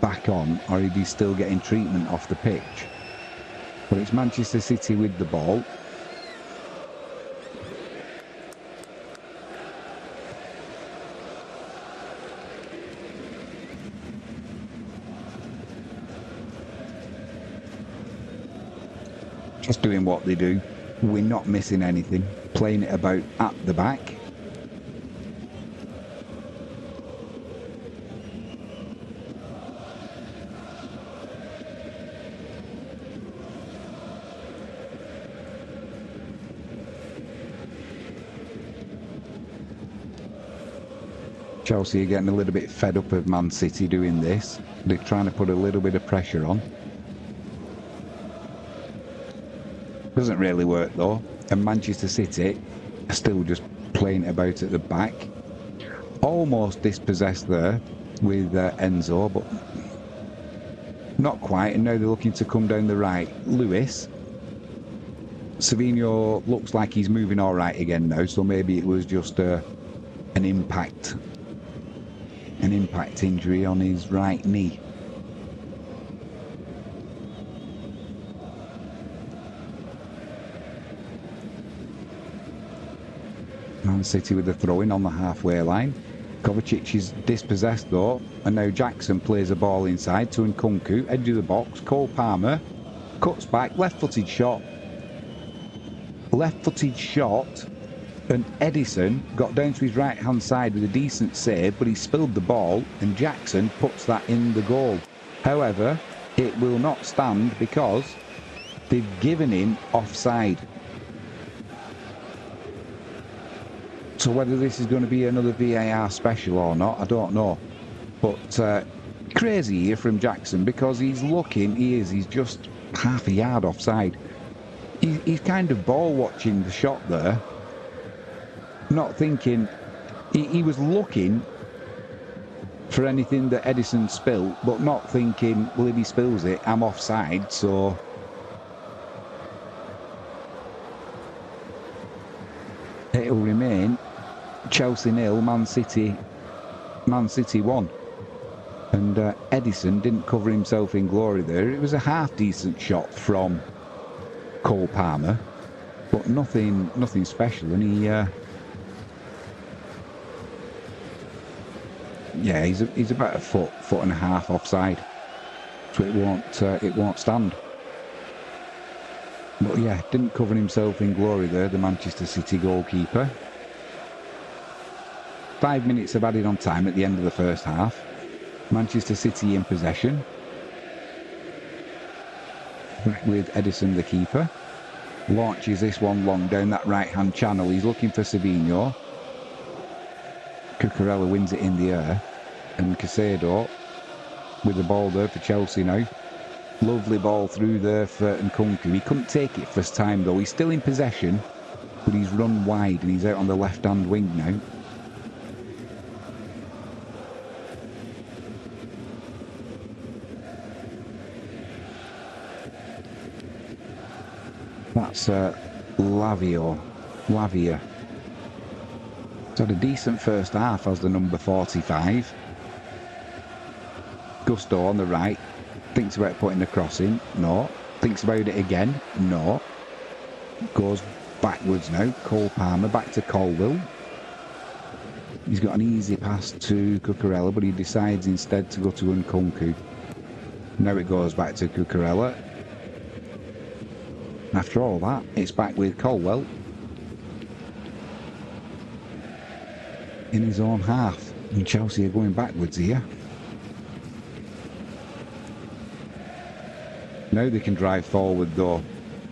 Speaker 1: back on or if he's still getting treatment off the pitch. But it's Manchester City with the ball. Just doing what they do. We're not missing anything. Playing it about at the back. Chelsea are getting a little bit fed up of Man City doing this. They're trying to put a little bit of pressure on. Doesn't really work though. And Manchester City are still just playing about at the back. Almost dispossessed there with Enzo, but not quite. And now they're looking to come down the right. Lewis. Savino looks like he's moving all right again now, so maybe it was just an impact injury on his right knee. Man City with the throw-in on the halfway line. Kovacic is dispossessed though, and now Jackson plays a ball inside to Nkunku, edge of the box. Cole Palmer cuts back, left-footed shot, and Edison got down to his right-hand side with a decent save, but he spilled the ball, and Jackson puts that in the goal. However, it will not stand because they've given him offside. So whether this is going to be another VAR special or not, I don't know. But crazy here from Jackson, because he's just half a yard offside. He's kind of ball watching the shot there, not thinking. He was looking for anything that Edison spilled, but not thinking, well, if he spills it, I'm offside, so it'll remain Chelsea 0, Man City 1. And Edison didn't cover himself in glory there. It was a half-decent shot from Cole Palmer, but nothing special. And he's about a foot and a half offside, so it won't stand. But yeah, didn't cover himself in glory there, the Manchester City goalkeeper. 5 minutes of added on time at the end of the first half. Manchester City in possession. Back with Edison, the keeper. Launches this one long down that right-hand channel. He's looking for Savino. Cucurella wins it in the air. And Caicedo with the ball there for Chelsea now. Lovely ball through there for Nkunku. He couldn't take it first time though. He's still in possession, but he's run wide and he's out on the left-hand wing now. That's Lavia. He's had a decent first half as the number 45. Gusto on the right. Thinks about putting the cross in. No. Thinks about it again. No. Goes backwards now. Cole Palmer back to Colwill. He's got an easy pass to Cucurella, but he decides instead to go to Nkunku. Now it goes back to Cucurella. After all that, it's back with Colwill in his own half. And Chelsea are going backwards here. Now they can drive forward though.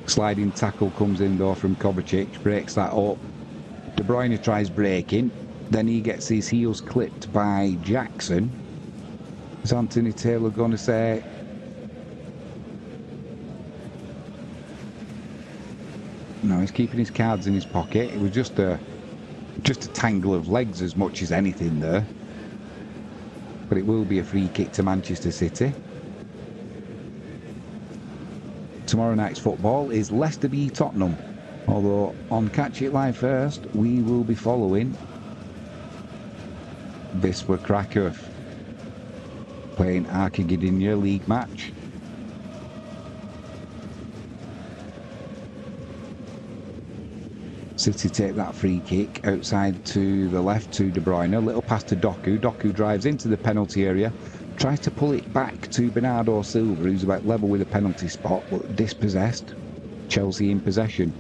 Speaker 1: Sliding tackle comes in though from Kovacic, breaks that up. De Bruyne tries breaking, then he gets his heels clipped by Jackson. Is Anthony Taylor going to say? No, he's keeping his cards in his pocket. It was just a tangle of legs as much as anything there. But it will be a free kick to Manchester City. Tomorrow night's football is Leicester v Tottenham. Although on Catch It Live First, we will be following Wisła Kraków playing Arka Gdynia league match. City take that free kick outside to the left to De Bruyne. A little pass to Doku. Doku drives into the penalty area. Tries to pull it back to Bernardo Silva, who's about level with the penalty spot, but dispossessed. Chelsea in possession.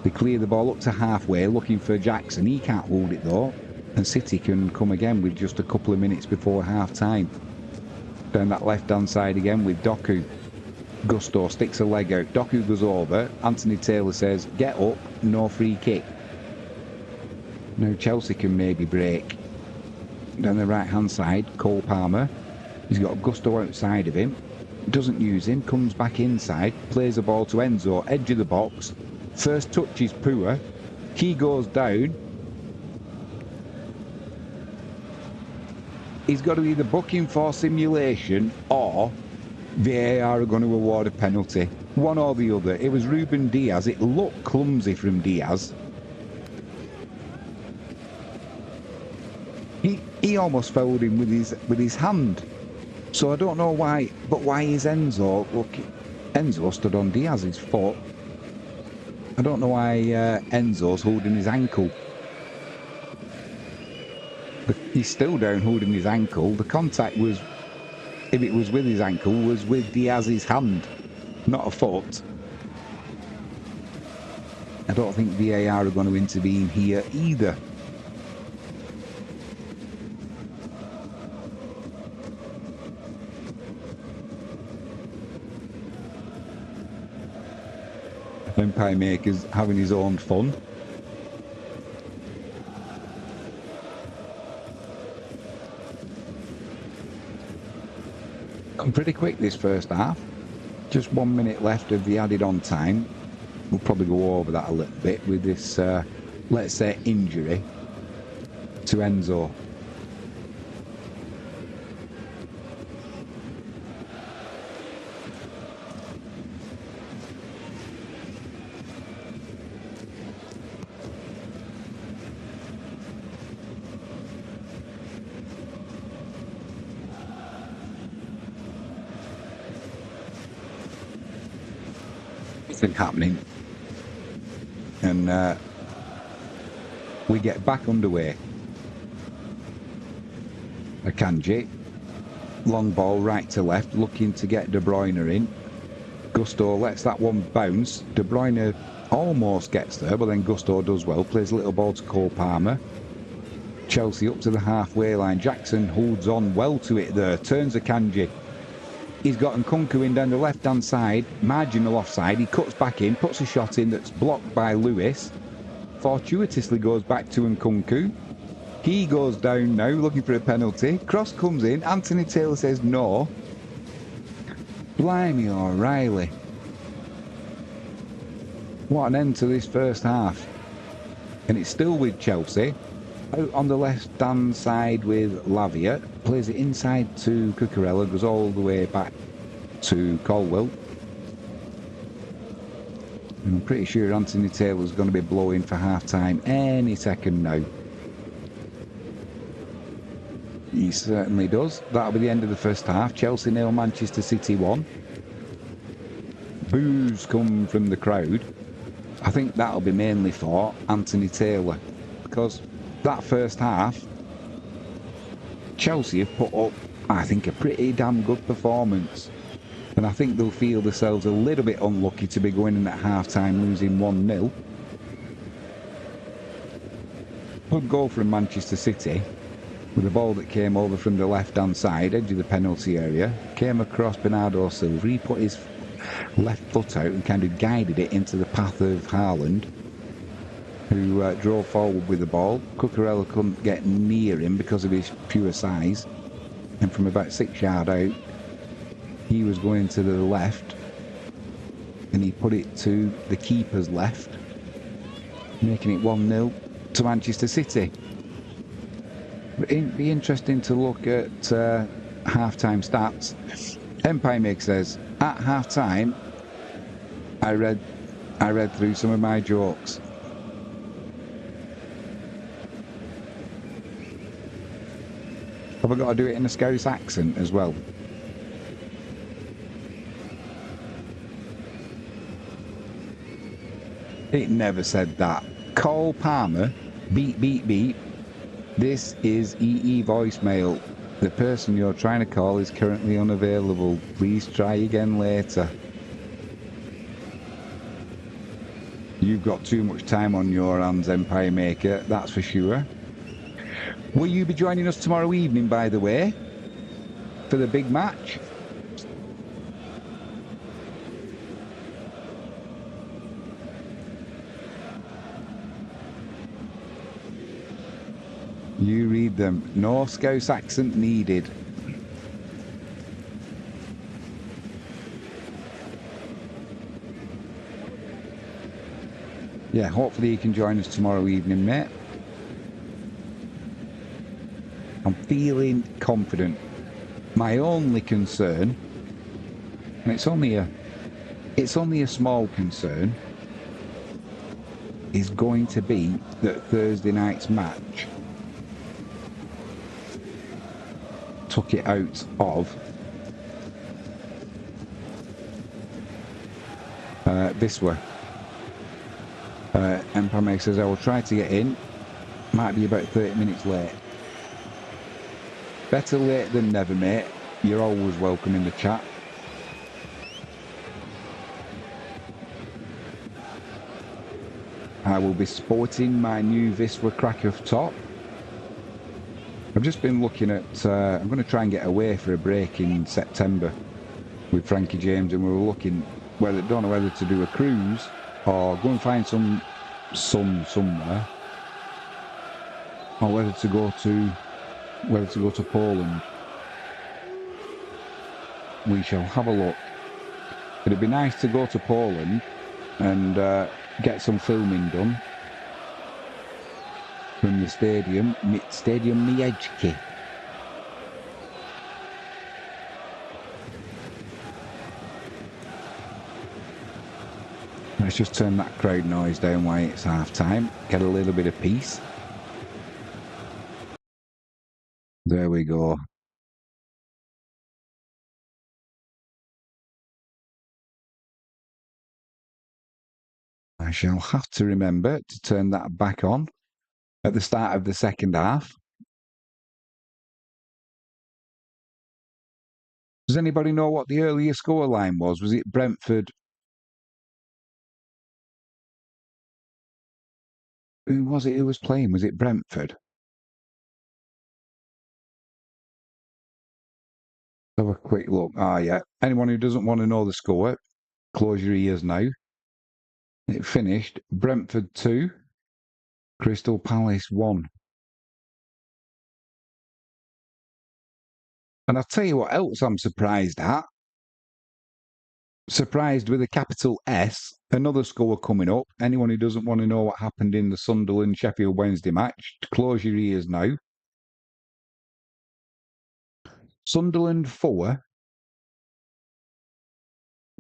Speaker 1: They clear the ball up to halfway, looking for Jackson. He can't hold it though. And City can come again with just a couple of minutes before half-time. Down that left-hand side again with Doku. Gusto sticks a leg out. Doku goes over. Anthony Taylor says, get up, no free kick. Now Chelsea can maybe break. Down the right-hand side, Cole Palmer. He's got Gusto outside of him. Doesn't use him, comes back inside. Plays the ball to Enzo, edge of the box. First touch is poor. He goes down. he's got to either book him for simulation or VAR are going to award a penalty. One or the other. It was Ruben Diaz. It looked clumsy from Diaz. He almost fouled him with his hand. So I don't know why, but why is Enzo? Look, Enzo stood on Diaz's foot. I don't know why Enzo's holding his ankle. He's still down holding his ankle. The contact was, if it was with his ankle, was with Diaz's hand, not a foot. I don't think VAR are going to intervene here either. Empire Maker's having his own fun. Come pretty quick this first half. Just 1 minute left of the added on time. We'll probably go over that a little bit with this, let's say, injury to Enzo. Nothing happening, and we get back underway. Akanji, long ball right to left, looking to get De Bruyne in. Gusto lets that one bounce. De Bruyne almost gets there, but then Gusto does well, plays a little ball to Cole Palmer. Chelsea up to the halfway line. Jackson holds on well to it there, turns Akanji. He's got Nkunku in down the left-hand side, marginal offside. He cuts back in, puts a shot in that's blocked by Lewis. Fortuitously goes back to Nkunku. He goes down now, looking for a penalty. Cross comes in. Anthony Taylor says no. Blimey O'Reilly. What an end to this first half. And it's still with Chelsea. Out on the left-hand side with Lavia. Plays it inside to Cucurella. Goes all the way back to Colwell. And I'm pretty sure Anthony Taylor's going to be blowing for half-time any second now. He certainly does. That'll be the end of the first half. Chelsea 0, Manchester City 1. Boos come from the crowd. I think that'll be mainly for Anthony Taylor. Because that first half, Chelsea have put up, I think, a pretty damn good performance. And I think they'll feel themselves a little bit unlucky to be going in at half-time losing 1-0. Good goal from Manchester City, with a ball that came over from the left-hand side, edge of the penalty area, came across Bernardo Silva. He put his left foot out and kind of guided it into the path of Haaland, who drove forward with the ball. Cucurella couldn't get near him because of his pure size, and from about 6 yards out he was going to the left and he put it to the keeper's left, making it 1-0 to Manchester City. It'd be interesting to look at half-time stats. Empire Maker says, at half-time I read through some of my jokes. Have I got to do it in a Scouse accent as well? It never said that. Cole Palmer, beep, beep, beep. This is EE voicemail. The person you're trying to call is currently unavailable. Please try again later. You've got too much time on your hands, Empire Maker, that's for sure. Will you be joining us tomorrow evening, by the way, for the big match? You read them. No Scouse accent needed. Yeah, hopefully you can join us tomorrow evening, mate. I'm feeling confident. My only concern, and it's only a small concern, is going to be that Thursday night's match took it out of Wisła. Impaired says, I will try to get in. Might be about 30 minutes late. Better late than never, mate. You're always welcome in the chat. I will be sporting my new Wisła Kraków top. I've just been looking at, I'm going to try and get away for a break in September with Frankie James, and we were looking, don't know whether to do a cruise or go and find some sun somewhere, or whether to go to Poland. We shall have a look. It'd be nice to go to Poland and get some filming done from the Stadium Miejski. Let's just turn that crowd noise down while it's half time. Get a little bit of peace. There we go. I shall have to remember to turn that back on at the start of the second half. Does anybody know what the earlier scoreline was? Was it Brentford? Who was it who was playing? Was it Brentford? Have a quick look. Yeah. Anyone who doesn't want to know the score, close your ears now. It finished Brentford 2, Crystal Palace 1. And I'll tell you what else I'm surprised at. Surprised with a capital S. Another score coming up. Anyone who doesn't want to know what happened in the Sunderland-Sheffield Wednesday match, close your ears now. Sunderland 4,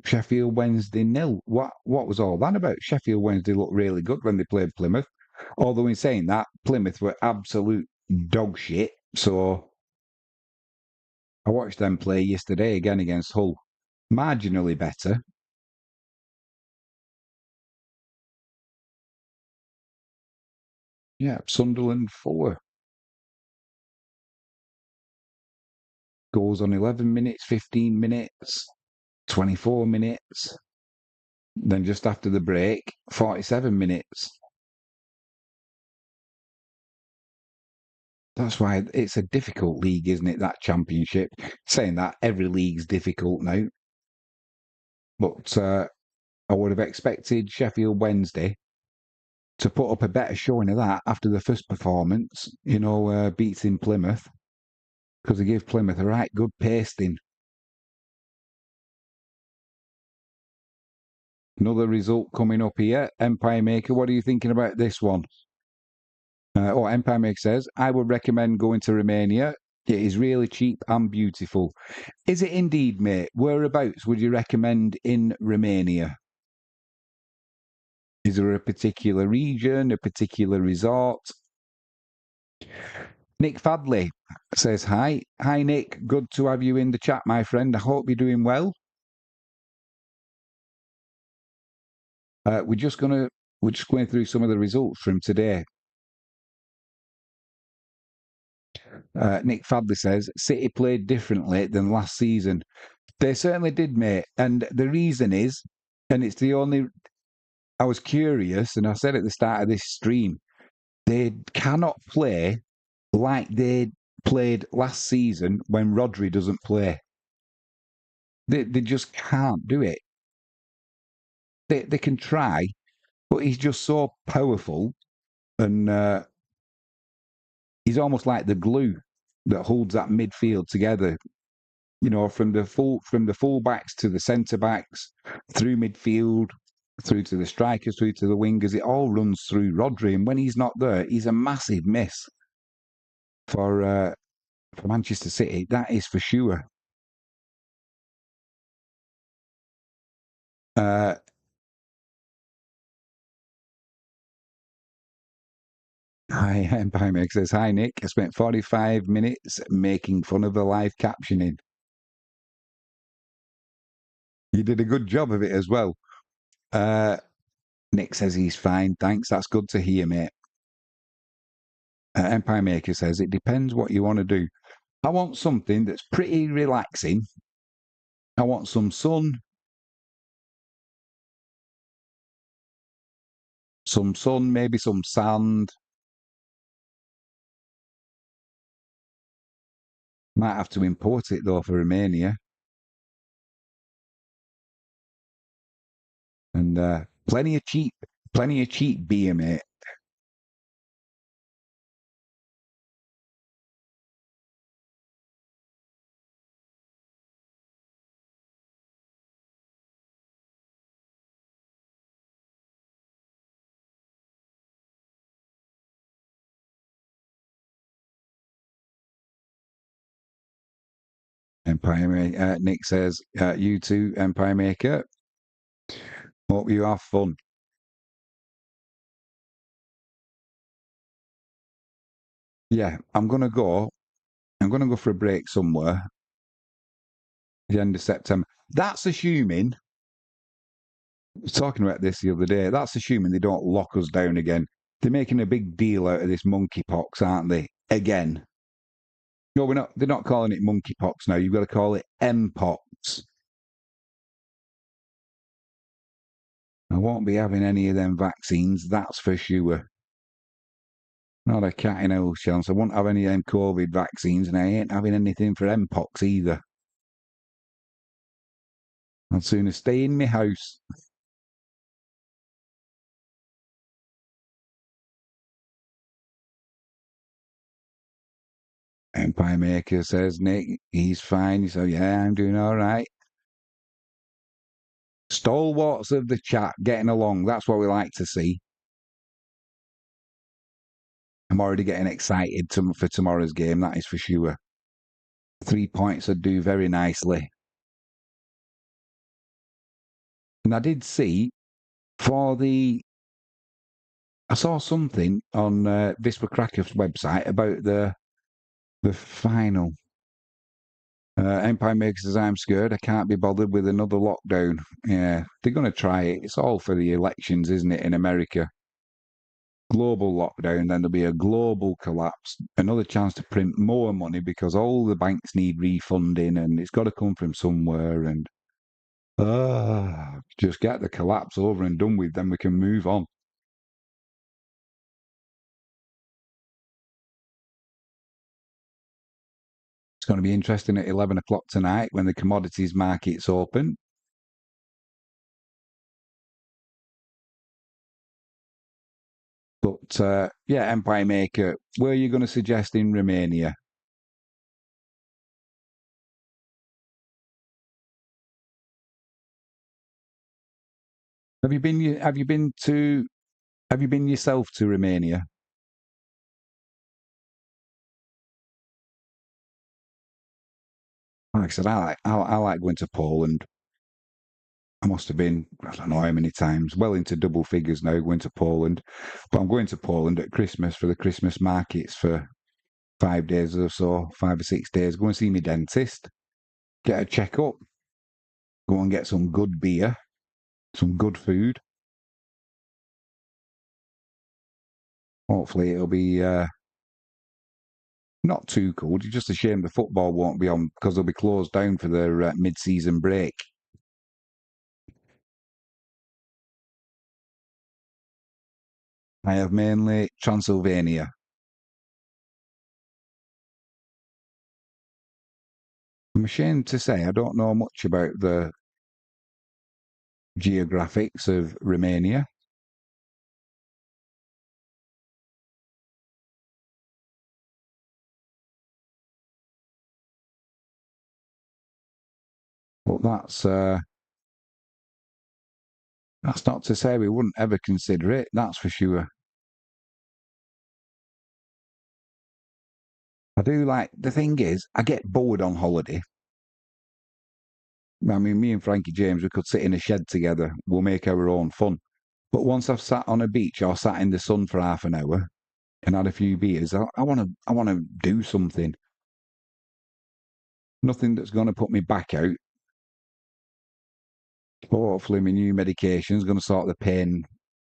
Speaker 1: Sheffield Wednesday 0. What was all that about? Sheffield Wednesday looked really good when they played Plymouth. Although in saying that, Plymouth were absolute dog shit. So I watched them play yesterday again against Hull. Marginally better. Yeah, Sunderland 4. Goals on 11 minutes, 15 minutes, 24 minutes. Then just after the break, 47 minutes. That's why it's a difficult league, isn't it, that championship? Saying that, every league's difficult now. But I would have expected Sheffield Wednesday to put up a better showing of that after the first performance, beating Plymouth, because they gave Plymouth a right good pasting. Another result coming up here. Empire Maker, what are you thinking about this one? Empire Maker says, I would recommend going to Romania. It is really cheap and beautiful. Is it indeed, mate? Whereabouts would you recommend in Romania? Is there a particular region, a particular resort? Nick Fadley says hi. Hi, Nick. Good to have you in the chat, my friend. I hope you're doing well. We're just going through some of the results from today. Nick Fadley says, City played differently than last season. They certainly did, mate. And the reason is, and it's the only... I was curious, and I said at the start of this stream, they cannot play like they played last season when Rodri doesn't play. They just can't do it. They can try, but he's just so powerful, and he's almost like the glue that holds that midfield together. From the full backs to the centre backs, through midfield, through to the strikers, through to the wingers, it all runs through Rodri. And when he's not there, he's a massive miss for for Manchester City, that is for sure. Uh, Hi, Empire Maker says, hi, Nick. I spent 45 minutes making fun of the live captioning. You did a good job of it as well. Uh, Nick says he's fine. Thanks. That's good to hear, mate. Empire Maker says, it depends what you want to do. I want something that's pretty relaxing. I want some sun, maybe some sand. Might have to import it though for Romania. And plenty of cheap beer, mate. Nick says, you too, Empire Maker. Hope you have fun. Yeah, I'm gonna go for a break somewhere. The end of September. That's assuming. I was talking about this the other day. That's assuming they don't lock us down again. They're making a big deal out of this monkeypox, aren't they? Again. No, we're not. They're not calling it monkeypox now. You've got to call it mpox. I won't be having any of them vaccines. That's for sure. Not a cat in hell chance. I won't have any of them COVID vaccines, and I ain't having anything for mpox either. I'd sooner stay in my house. Empire Maker says, Nick, he's fine. So, yeah, I'm doing all right. Stalwarts of the chat getting along. That's what we like to see. I'm already getting excited for tomorrow's game, that is for sure. 3 points would do very nicely. And I did see for the. I saw something on Vispa Krakow's website about the final. Empire Maker says, I'm scared. I can't be bothered with another lockdown. Yeah, they're going to try it. It's all for the elections, isn't it, in America? Global lockdown, then there'll be a global collapse. Another chance to print more money because all the banks need refunding and it's got to come from somewhere. And just get the collapse over and done with, then we can move on. It's going to be interesting at 11 o'clock tonight when the commodities markets open. But yeah, Empire Maker, where are you going to suggest in Romania? Have you been to have you been yourself to Romania? Like I said, I like going to Poland. I must have been, I don't know how many times, well into double figures now going to Poland. But I'm going to Poland at Christmas for the Christmas markets for 5 days or so, 5 or 6 days. Go and see my dentist, get a checkup, go and get some good beer, some good food. Hopefully it'll be not too cold. It's just a shame the football won't be on because they'll be closed down for their mid-season break. I have mainly Transylvania. I'm ashamed to say I don't know much about the geographics of Romania. But that's not to say we wouldn't ever consider it, that's for sure. I do like, the thing is, I get bored on holiday. I mean, me and Frankie James, we could sit in a shed together. We'll make our own fun. But once I've sat on a beach or sat in the sun for half an hour and had a few beers, I want to do something. Nothing that's going to put me back out. Hopefully, my new medication is going to sort the pain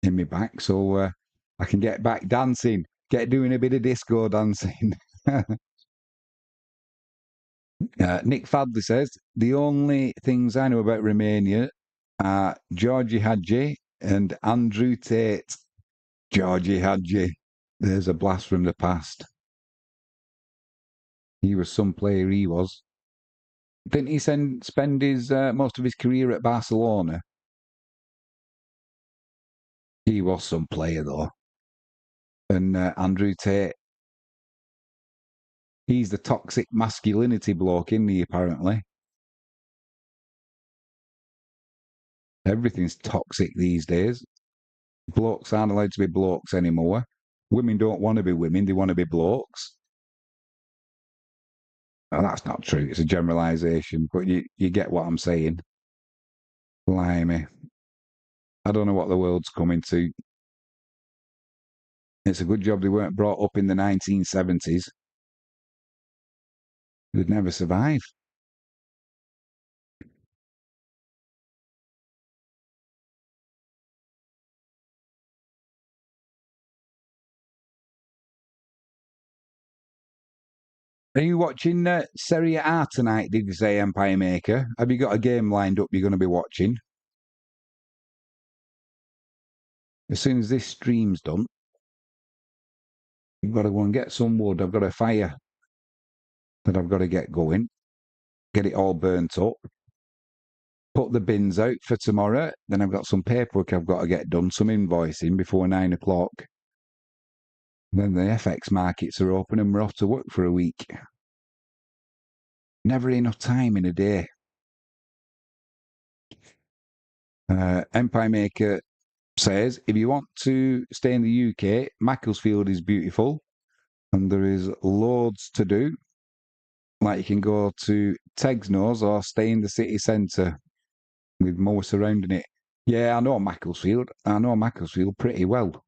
Speaker 1: in my back, so I can get back dancing, get doing a bit of disco dancing. Nick Fadley says the only things I know about Romania are Georgie Hadji and Andrew Tate. Georgie Hadji, there's a blast from the past. He was some player, he was. Didn't he spend his most of his career at Barcelona? He was some player though. And Andrew Tate, he's the toxic masculinity bloke, isn't he, apparently? Everything's toxic these days. Blokes aren't allowed to be blokes anymore. Women don't want to be women, they want to be blokes. Well, that's not true. It's a generalisation, but you get what I'm saying. Blimey. I don't know what the world's coming to. It's a good job they weren't brought up in the 1970s. They'd never survive. Are you watching Serie A tonight, did you say, Empire Maker? Have you got a game lined up you're going to be watching? As soon as this stream's done, I've got to go and get some wood. I've got a fire that I've got to get going, get it all burnt up, put the bins out for tomorrow. Then I've got some paperwork I've got to get done, some invoicing before 9 o'clock. Then the FX markets are open and we're off to work for a week. Never enough time in a day. Empire Maker says, if you want to stay in the UK, Macclesfield is beautiful and there is loads to do. Like you can go to Tegsnose or stay in the city centre with more surrounding it. Yeah, I know Macclesfield. I know Macclesfield pretty well.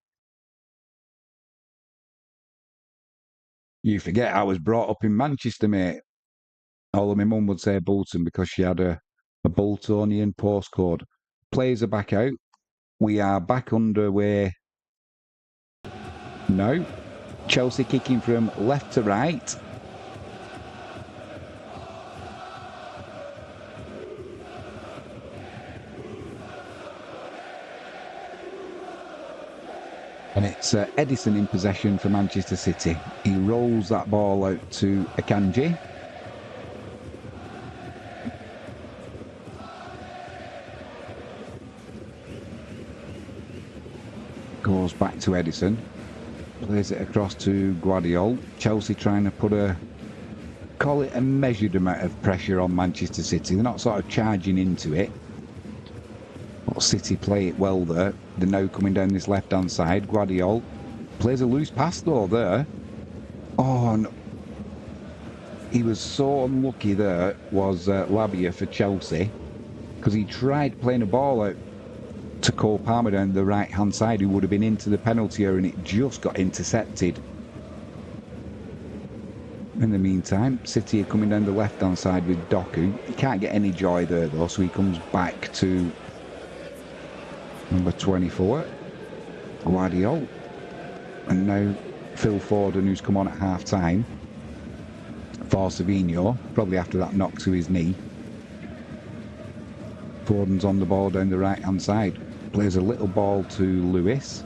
Speaker 1: You forget I was brought up in Manchester, mate. Although my mum would say Bolton because she had a Boltonian postcode. Players are back out. We are back underway now. Chelsea kicking from left to right. And it's Edison in possession for Manchester City. He rolls that ball out to Akanji. Goes back to Edison. Plays it across to Guardiola. Chelsea trying to call it a measured amount of pressure on Manchester City. They're not sort of charging into it. But City play it well there. They're now coming down this left-hand side. Guardiola plays a loose pass though there. Oh, no. He was so unlucky there, was Labia for Chelsea, because he tried playing a ball out to Cole Palmer down the right-hand side, who would have been into the penalty area, and it just got intercepted. In the meantime, City are coming down the left-hand side with Doku. He can't get any joy there, though, so he comes back to number 24, Guardiola. And now Phil Foden, who's come on at half-time for Savino, probably after that knock to his knee. Foden's on the ball down the right-hand side. Plays a little ball to Lewis.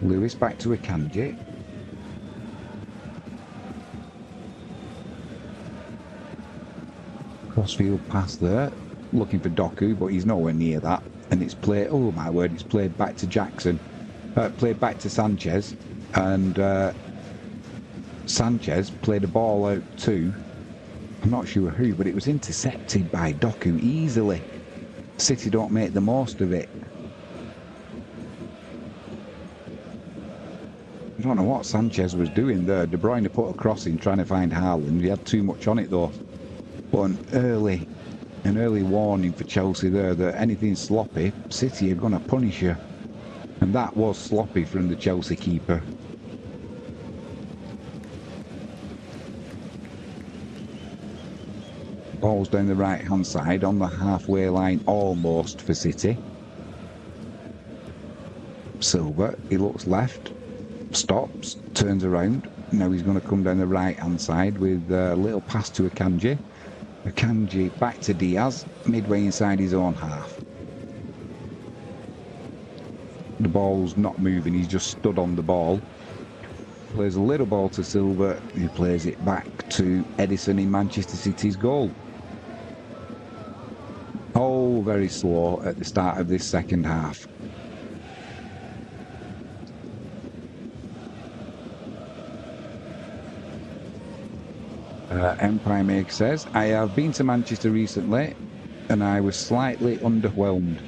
Speaker 1: Lewis back to Akanji. Crossfield pass there. Looking for Doku, but he's nowhere near that. And it's played, oh my word, it's played back to Jackson. Played back to Sanchez. And Sanchez played a ball out to, I'm not sure who, but it was intercepted by Doku easily. City don't make the most of it. don't know what Sanchez was doing there. De Bruyne put a cross in trying to find Haaland. He had too much on it though. But an early warning for Chelsea there that anything sloppy, City are going to punish you. And that was sloppy from the Chelsea keeper. Ball's down the right-hand side on the halfway line almost for City. Silva, he looks left, stops, turns around. Now he's going to come down the right-hand side with a little pass to Akanji. Akanji back to Diaz, midway inside his own half. The ball's not moving, he's just stood on the ball. Plays a little ball to Silva, he plays it back to Edison in Manchester City's goal. Oh, very slow at the start of this second half. Empire Make says, I have been to Manchester recently and I was slightly underwhelmed.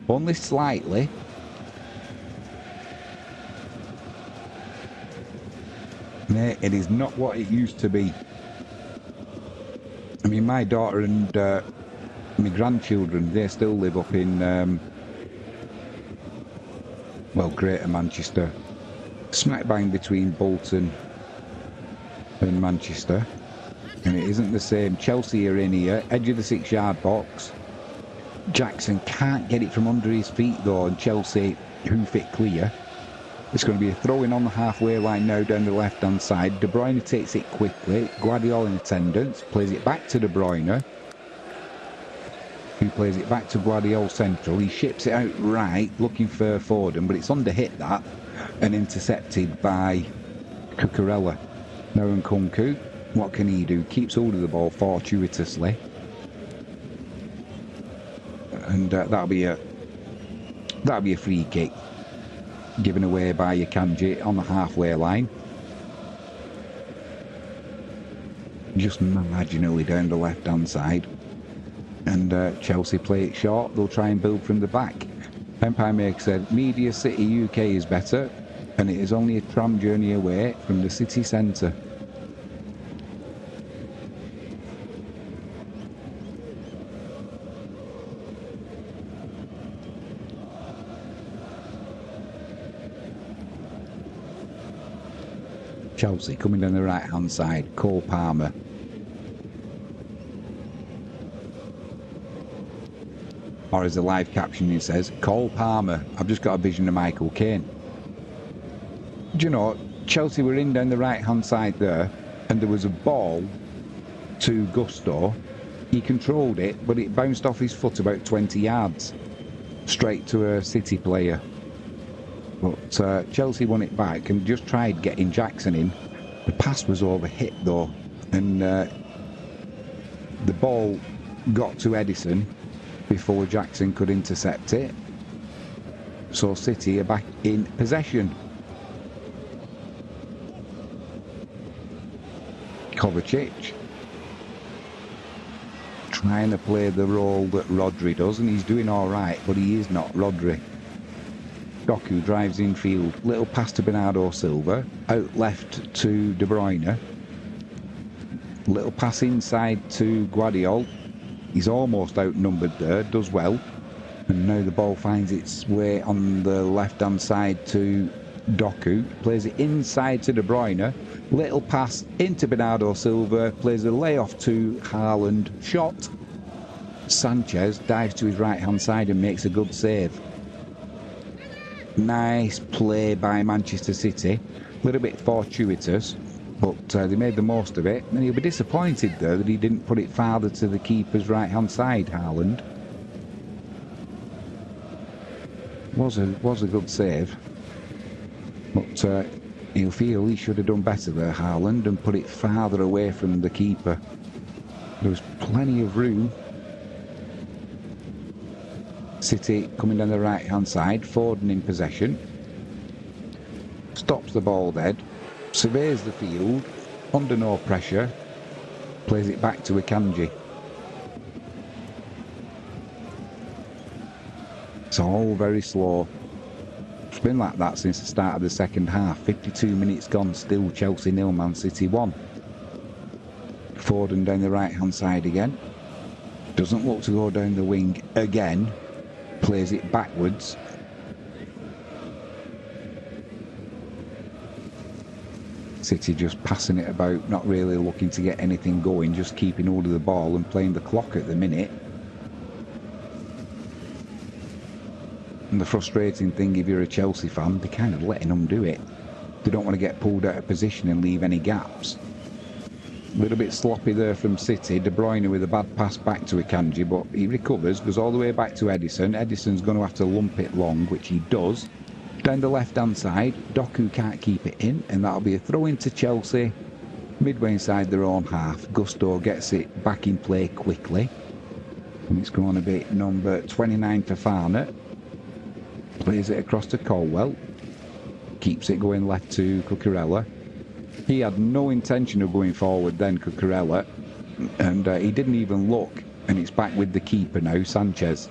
Speaker 1: Only slightly. Mate, it is not what it used to be. I mean, my daughter and my grandchildren, they still live up in, well, Greater Manchester. Smack bang between Bolton and Manchester. And it isn't the same. Chelsea are in here, edge of the 6-yard box. Jackson can't get it from under his feet though, and Chelsea hoof it clear. It's going to be a throw-in on the halfway line now down the left-hand side. De Bruyne takes it quickly. Guardiola in attendance, plays it back to De Bruyne, who plays it back to Guardiola central. He ships it out right, looking for Foden, but it's under hit that, and intercepted by Cucurella. Now Nkunku, what can he do? Keeps hold of the ball fortuitously. And that'll be a free kick given away by Akanji on the halfway line. Just marginally down the left-hand side. And Chelsea play it short. They'll try and build from the back. Empire Maker said, Media City UK is better, and it is only a tram journey away from the city centre. Chelsea coming down the right-hand side. Cole Palmer. Or as the live captioning says, Cole Palmer. I've just got a vision of Michael Caine. Do you know, Chelsea were in down the right-hand side there, and there was a ball to Gusto. He controlled it, but it bounced off his foot about 20 yards. Straight to a City player. But Chelsea won it back and just tried getting Jackson in. The pass was overhit though, and the ball got to Edison before Jackson could intercept it. So City are back in possession. Kovacic trying to play the role that Rodri does, and he's doing all right, but he is not Rodri. Doku drives infield, little pass to Bernardo Silva, out left to De Bruyne, little pass inside to Guardiola. He's almost outnumbered there, does well, and now the ball finds its way on the left-hand side to Doku, plays it inside to De Bruyne, little pass into Bernardo Silva, plays a layoff to Haaland, shot. Sanchez dives to his right-hand side and makes a good save. Nice play by Manchester City, a little bit fortuitous, but they made the most of it, and he'll be disappointed though that he didn't put it farther to the keeper's right-hand side, Haaland. Was a good save, but he'll feel he should have done better there, Haaland, and put it farther away from the keeper. There was plenty of room. City coming down the right-hand side, Foden in possession. Stops the ball dead, surveys the field, under no pressure, plays it back to Akanji. It's all very slow. been like that since the start of the second half. 52 minutes gone, still Chelsea 0, Man City 1. Foden down the right-hand side again. Doesn't look to go down the wing again. Plays it backwards. City just passing it about, not really looking to get anything going, just keeping hold of the ball and playing the clock at the minute. And the frustrating thing, if you're a Chelsea fan, they're kind of letting them do it. They don't want to get pulled out of position and leave any gaps. A little bit sloppy there from City. De Bruyne with a bad pass back to Akanji, but he recovers, goes all the way back to Edison. Edison's going to have to lump it long, which he does. Down the left-hand side, Doku can't keep it in, and that'll be a throw into Chelsea. Midway inside their own half. Gusto gets it back in play quickly. And it's going to be number 29 Fofana. Plays it across to Colwell. Keeps it going left to Cucurella. He had no intention of going forward then, Cucurella. And he didn't even look. And it's back with the keeper now, Sanchez.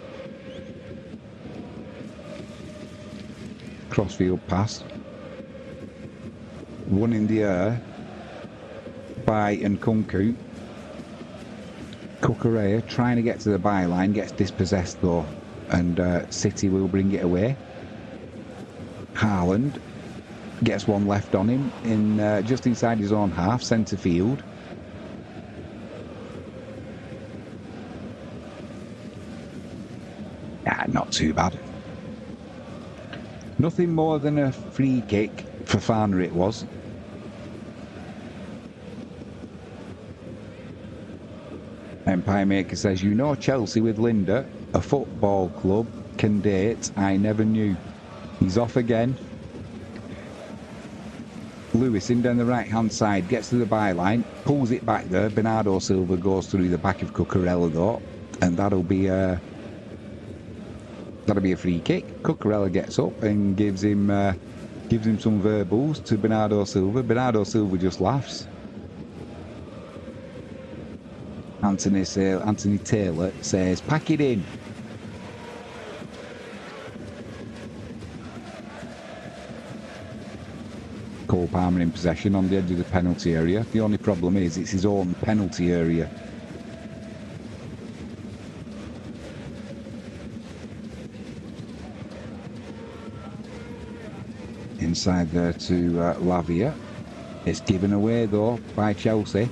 Speaker 1: Crossfield pass. One in the air by Nkunku. Cucurella trying to get to the byline, gets dispossessed though. And City will bring it away. Haaland gets one left on him in just inside his own half, centre field. Not too bad. Nothing more than a free kick. Fofana it was. Empire Maker says, you know Chelsea with Linda, a football club, can date, I never knew. He's off again. Lewis in down the right-hand side, gets to the byline, pulls it back there. Bernardo Silva goes through the back of Cucurella though, and that'll be a free kick. Cucurella gets up and gives him some verbals to Bernardo Silva. Bernardo Silva just laughs. Anthony Taylor says, pack it in. Cole Palmer in possession on the edge of the penalty area. The only problem is it's his own penalty area. Inside there to Lavia. It's given away though by Chelsea.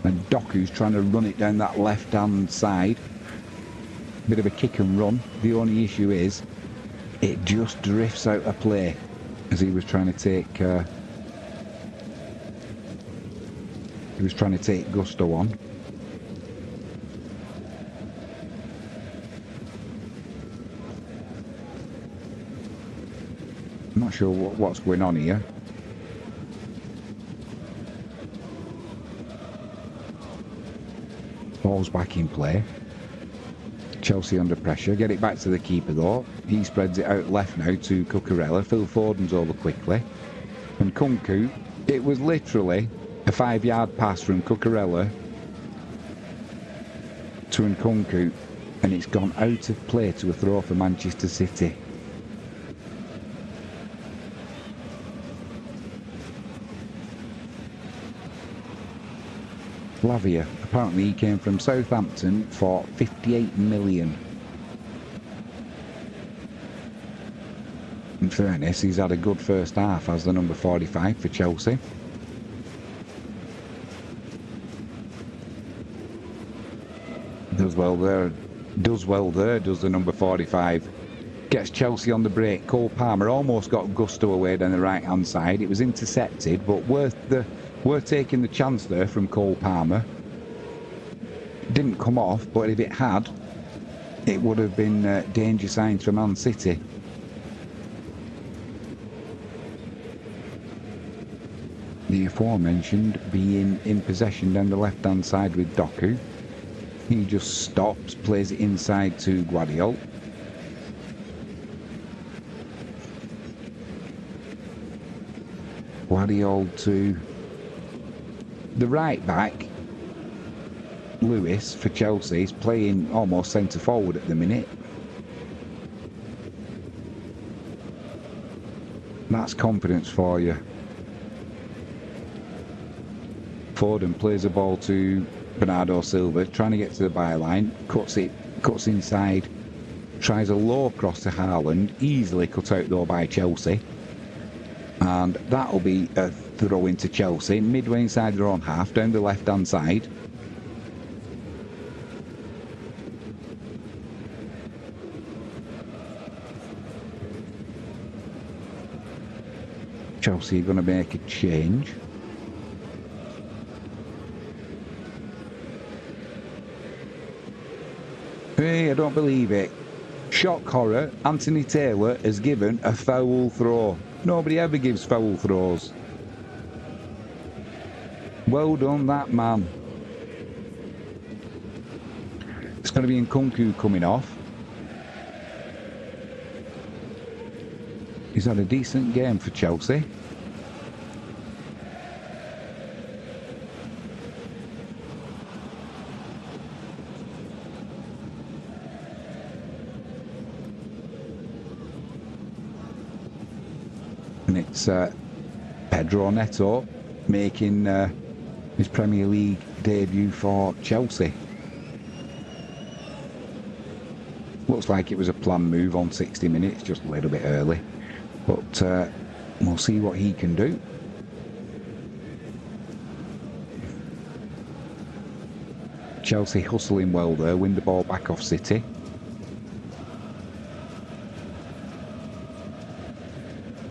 Speaker 1: And Doku's trying to run it down that left-hand side. Bit of a kick and run. The only issue is it just drifts out of play as he was trying to take Gusto on. I'm not sure what's going on here. Ball's back in play. Chelsea under pressure. Get it back to the keeper though. He spreads it out left now to Cucurella. Phil Foden's over quickly. And Nkunku, it was literally a 5-yard pass from Cucurella to Nkunku, and it's gone out of play to a throw for Manchester City. Lavia, apparently he came from Southampton for 58 million. In fairness, he's had a good first half as the number 45 for Chelsea. Does well there, does the number 45. Gets Chelsea on the break. Cole Palmer almost got Gusto away down the right-hand side. It was intercepted, but worth taking the chance there from Cole Palmer. Didn't come off, but if it had, it would have been danger signs for Man City. The aforementioned being in possession down the left-hand side with Doku. He just stops, plays it inside to Guardiola. Guardiola to the right back. Lewis for Chelsea is playing almost centre forward at the minute. That's confidence for you. Foden plays the ball to Bernardo Silva, trying to get to the byline, cuts inside, tries a low cross to Haaland, easily cut out though by Chelsea. And that'll be a throw into Chelsea, midway inside their own half, down the left-hand side. Chelsea are going to make a change. Hey, I don't believe it. Shock horror, Anthony Taylor has given a foul throw. Nobody ever gives foul throws. Well done, that man. It's going to be Nkunku coming off. He's had a decent game for Chelsea. And it's Pedro Neto making his Premier League debut for Chelsea. Looks like it was a planned move on 60 minutes, just a little bit early. But we'll see what he can do. Chelsea hustling well there, win the ball back off City.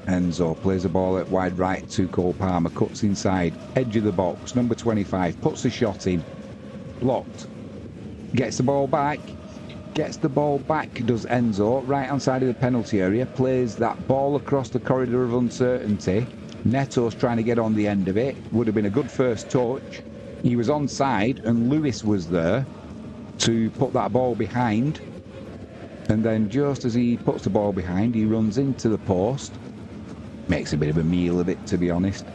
Speaker 1: Enzo plays the ball at wide right to Cole Palmer, cuts inside, edge of the box, number 25, puts the shot in, blocked, gets the ball back, does Enzo, right hand side of the penalty area, plays that ball across the corridor of uncertainty. Neto's trying to get on the end of it, would have been a good first touch. He was onside and Lewis was there to put that ball behind, and then just as he puts the ball behind, he runs into the post. Makes a bit of a meal of it, to be honest.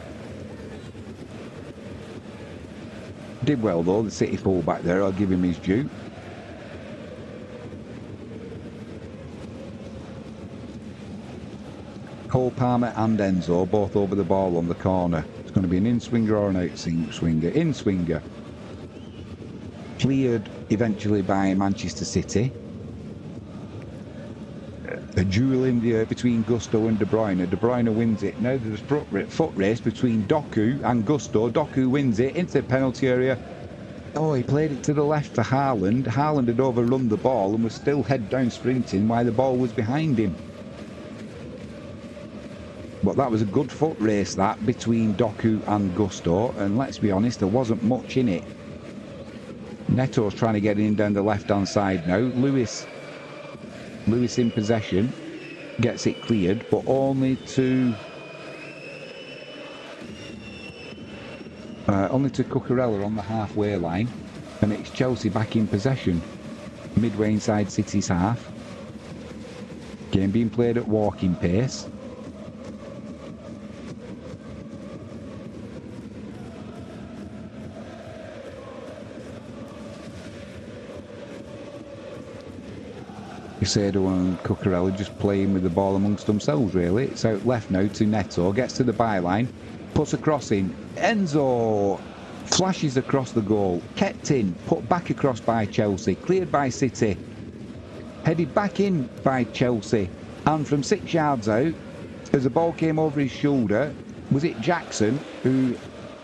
Speaker 1: Did well though, the City fullback there, I'll give him his due. Cole Palmer and Enzo both over the ball on the corner. It's going to be an in-swinger or an out-swinger. In-swinger. Cleared eventually by Manchester City. A duel in the air between Gusto and De Bruyne. De Bruyne wins it. Now there's a foot race between Doku and Gusto. Doku wins it into the penalty area. Oh, he played it to the left for Haaland. Haaland had overrun the ball and was still head down sprinting while the ball was behind him. But that was a good foot race, that, between Doku and Gusto. And let's be honest, there wasn't much in it. Neto's trying to get in down the left-hand side now. Lewis in possession, gets it cleared, but only to Cucurella on the halfway line, and it's Chelsea back in possession, midway inside City's half. Game being played at walking pace. Caicedo and Cucurella just playing with the ball amongst themselves, really. It's out left now to Neto, gets to the byline, puts a cross in. Enzo flashes across the goal, kept in, put back across by Chelsea, cleared by City, headed back in by Chelsea, and from 6 yards out, as the ball came over his shoulder, was it Jackson who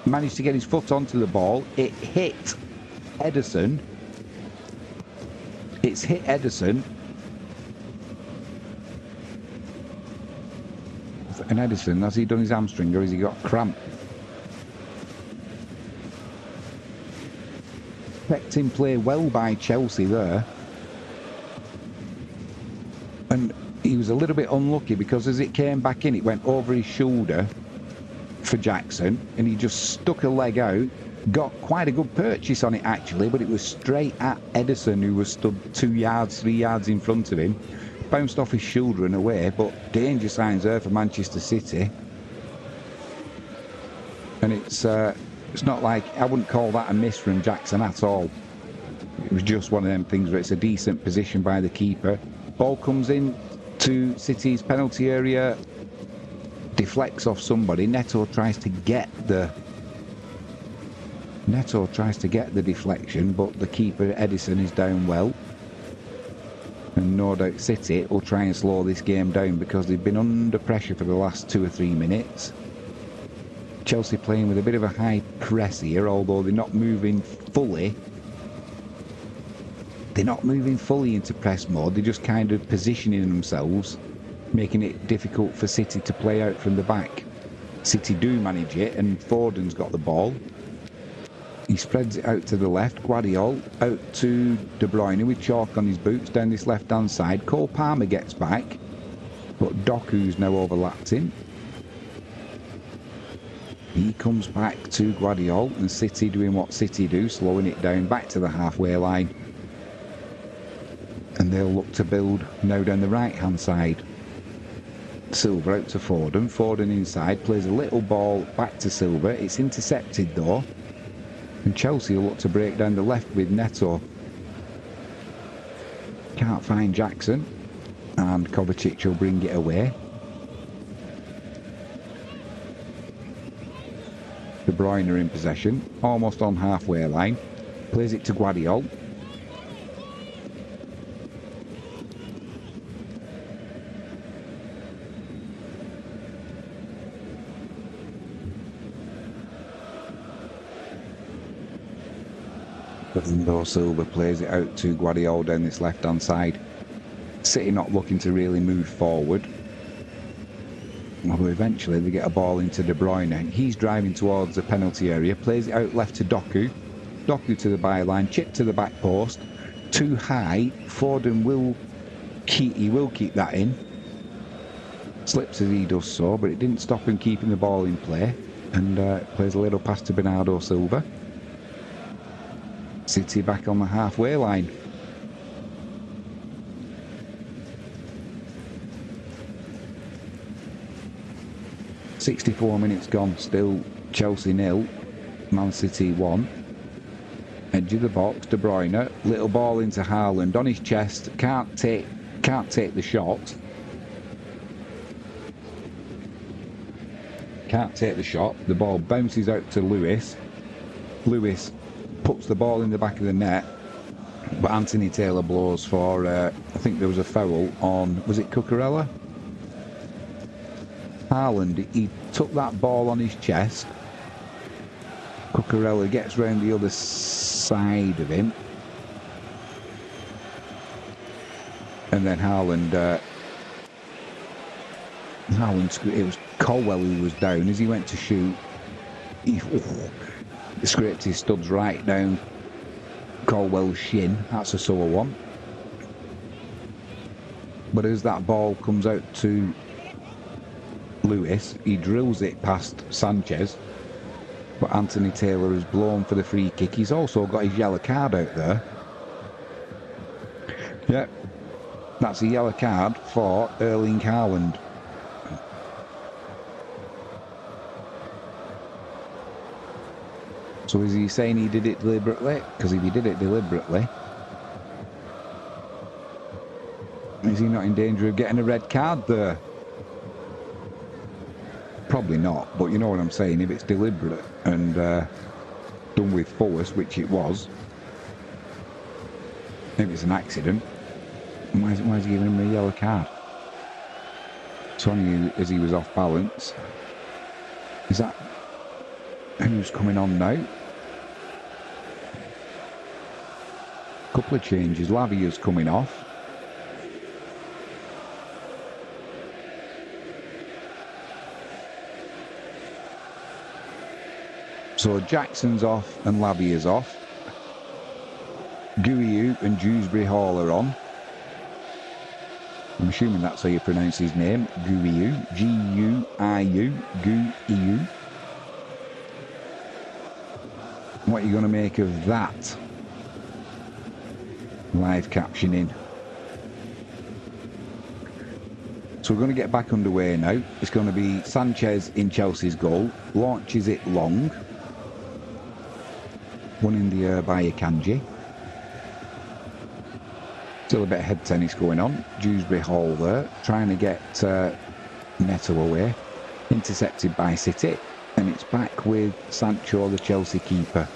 Speaker 1: managed to get his foot onto the ball? It hit Ederson. It's hit Ederson. And Ederson, has he done his hamstring or has he got cramp? Kept him play well by Chelsea there. And he was a little bit unlucky because as it came back in, it went over his shoulder for Jackson and he just stuck a leg out. Got quite a good purchase on it actually, but it was straight at Ederson, who was stood 2 yards, 3 yards in front of him. Bounced off his shoulder and away, but danger signs there for Manchester City. And it's not like, I wouldn't call that a miss from Jackson at all. It was just one of them things where it's a decent position by the keeper. Ball comes in to City's penalty area. deflects off somebody. Neto tries to get the deflection, but the keeper Edison is down well. And no doubt City will try and slow this game down because they've been under pressure for the last 2 or 3 minutes. Chelsea playing with a bit of a high press here, although they're not moving fully. They're not moving fully into press mode, they're just kind of positioning themselves, making it difficult for City to play out from the back. City do manage it, and Foden's got the ball. He spreads it out to the left. Guardiola out to De Bruyne with chalk on his boots down this left-hand side. Cole Palmer gets back, but Doku's now overlapped him. He comes back to Guardiola, and City doing what City do, slowing it down back to the halfway line. And they'll look to build now down the right-hand side. Silva out to Foden. Foden inside, plays a little ball back to Silva. It's intercepted though. And Chelsea will look to break down the left with Neto. Can't find Jackson. And Kovacic will bring it away. De Bruyne in possession. Almost on halfway line. Plays it to Guardiola. Bernardo Silva plays it out to Guardiola down this left-hand side. City not looking to really move forward. Although eventually they get a ball into De Bruyne. He's driving towards the penalty area. Plays it out left to Doku. Doku to the byline. Chip to the back post. Too high. Foden will keep that in. Slips as he does so, but it didn't stop him keeping the ball in play. And plays a little pass to Bernardo Silva. City back on the halfway line. "64 minutes gone, still Chelsea 0, Man City 1. Edge of the box, De Bruyne, little ball into Haaland on his chest, can't take the shot. Can't take the shot. The ball bounces out to Lewis. Lewis puts the ball in the back of the net, but Anthony Taylor blows for, I think there was a foul on, was it Cucurella? Haaland, he took that ball on his chest. Cucurella gets round the other side of him. And then Haaland, it was Colwell who was down as he went to shoot. He scraped his studs right down Colwell's shin. That's a sore one. But as that ball comes out to Lewis, he drills it past Sanchez. But Anthony Taylor has blown for the free kick. He's also got his yellow card out there. Yep, that's a yellow card for Erling Haaland. So is he saying he did it deliberately? Because if he did it deliberately, is he not in danger of getting a red card there? Probably not, but you know what I'm saying. If it's deliberate and done with force, which it was, if it's an accident, why is he giving him a yellow card? It's only as he was off balance. Is that who's coming on now? Couple of changes. Lavia's coming off. So Jackson's off and Lavia's off. Guiu and Dewsbury Hall are on. I'm assuming that's how you pronounce his name. Guiu. G-U-I-U. Guiu. What are you going to make of that? Live captioning. So we're going to get back underway now. It's going to be Sanchez in Chelsea's goal. Launches it long. One in the air by Akanji. Still a bit of head tennis going on. Dewsbury Hall there. Trying to get Neto away. Intercepted by City, and it's back with Sancho, the Chelsea keeper.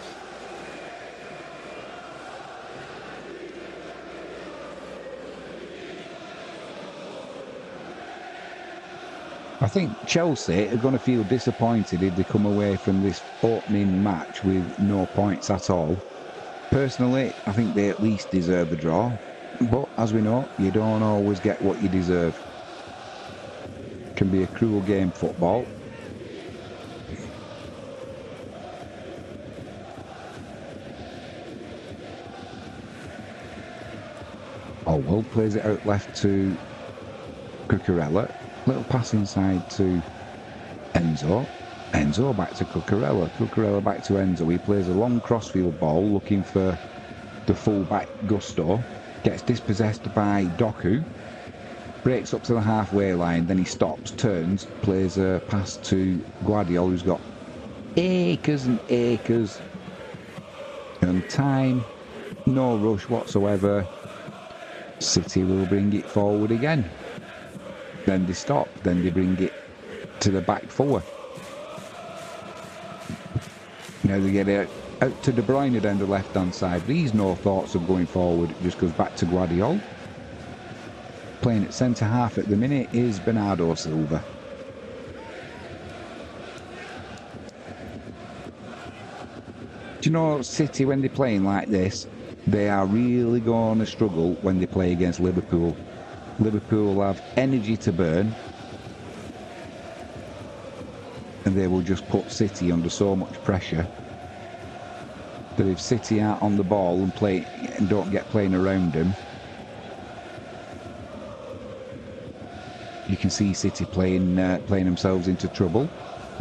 Speaker 1: I think Chelsea are going to feel disappointed if they come away from this opening match with no points at all. Personally, I think they at least deserve a draw. But as we know, you don't always get what you deserve. It can be a cruel game, football. Alway plays it out left to Cucurella. Little pass inside to Enzo. Enzo back to Cucurella. Cucurella back to Enzo. He plays a long crossfield ball looking for the full-back Gusto. Gets dispossessed by Doku. Breaks up to the halfway line. Then he stops, turns, plays a pass to Guardiola, who's got acres and acres. And time, no rush whatsoever. City will bring it forward again. Then they stop. Then they bring it to the back four. Now they get it out to De Bruyne down the left-hand side. But he's no thoughts of going forward. It just goes back to Guardiola. Playing at centre-half at the minute is Bernardo Silva. Do you know, City, when they're playing like this, they are really going to struggle when they play against Liverpool. Liverpool will have energy to burn, and they will just put City under so much pressure that if City aren't on the ball and don't get playing around them, you can see City playing themselves into trouble.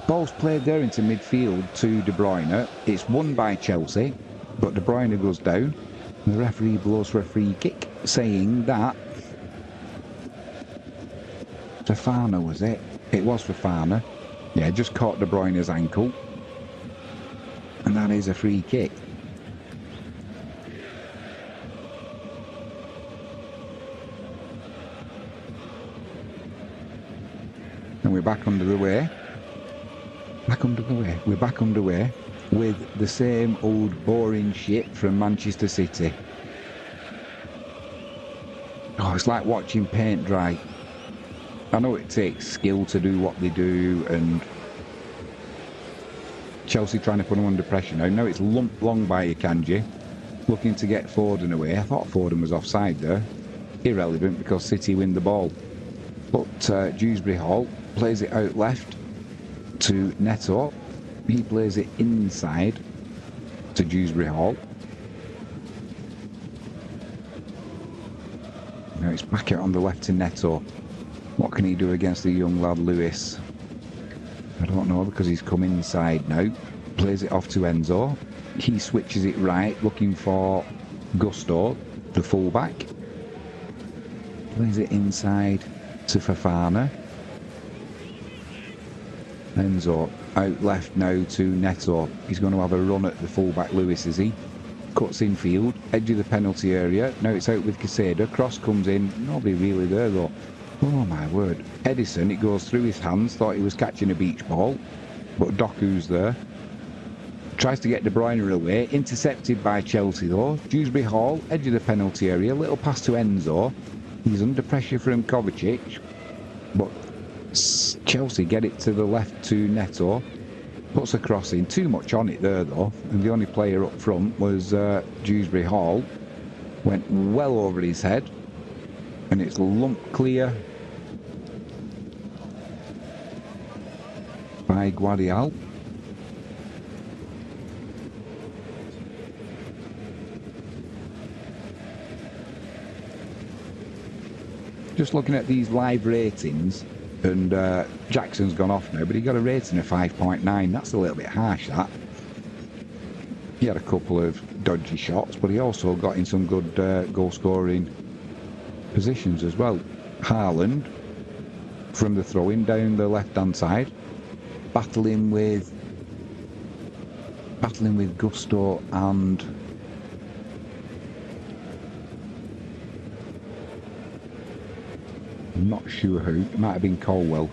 Speaker 1: Ball's played there into midfield to De Bruyne. It's won by Chelsea, but De Bruyne goes down. The referee blows for a free kick, saying that Fofana, was it? It was Fofana. Yeah, just caught De Bruyne's ankle. And that is a free kick. And we're back under the way. We're back underway with the same old boring shit from Manchester City. Oh, it's like watching paint dry. I know it takes skill to do what they do, and Chelsea trying to put them under pressure now. Now it's lumped long by Akanji, looking to get Foden away. I thought Foden was offside there. Irrelevant because City win the ball. But Dewsbury Hall plays it out left to Neto. He plays it inside to Dewsbury Hall. Now it's back out on the left to Neto. What can he do against the young lad Lewis? I don't know, because he's come inside now. Plays it off to Enzo. He switches it right, looking for Gusto, the fullback. Plays it inside to Fofana. Enzo out left now to Neto. He's going to have a run at the fullback Lewis, is he? Cuts in field, edge of the penalty area. Now it's out with Casado. Cross comes in. Nobody really there though. Oh my word. Edison, it goes through his hands. Thought he was catching a beach ball. But Doku's there. Tries to get De Bruyne away. Intercepted by Chelsea though. Dewsbury Hall, edge of the penalty area. Little pass to Enzo. He's under pressure from Kovacic. But Chelsea get it to the left to Neto. Puts a cross in. Too much on it there though. And the only player up front was Dewsbury Hall. Went well over his head. And it's lumped clear by Guardiola. Just looking at these live ratings, and Jackson's gone off now, but he got a rating of 5.9. That's a little bit harsh, that. He had a couple of dodgy shots, but he also got in some good goal-scoring positions as well. Haaland from the throw-in down the left-hand side, battling with Gusto and I'm not sure who. It might have been Colwell,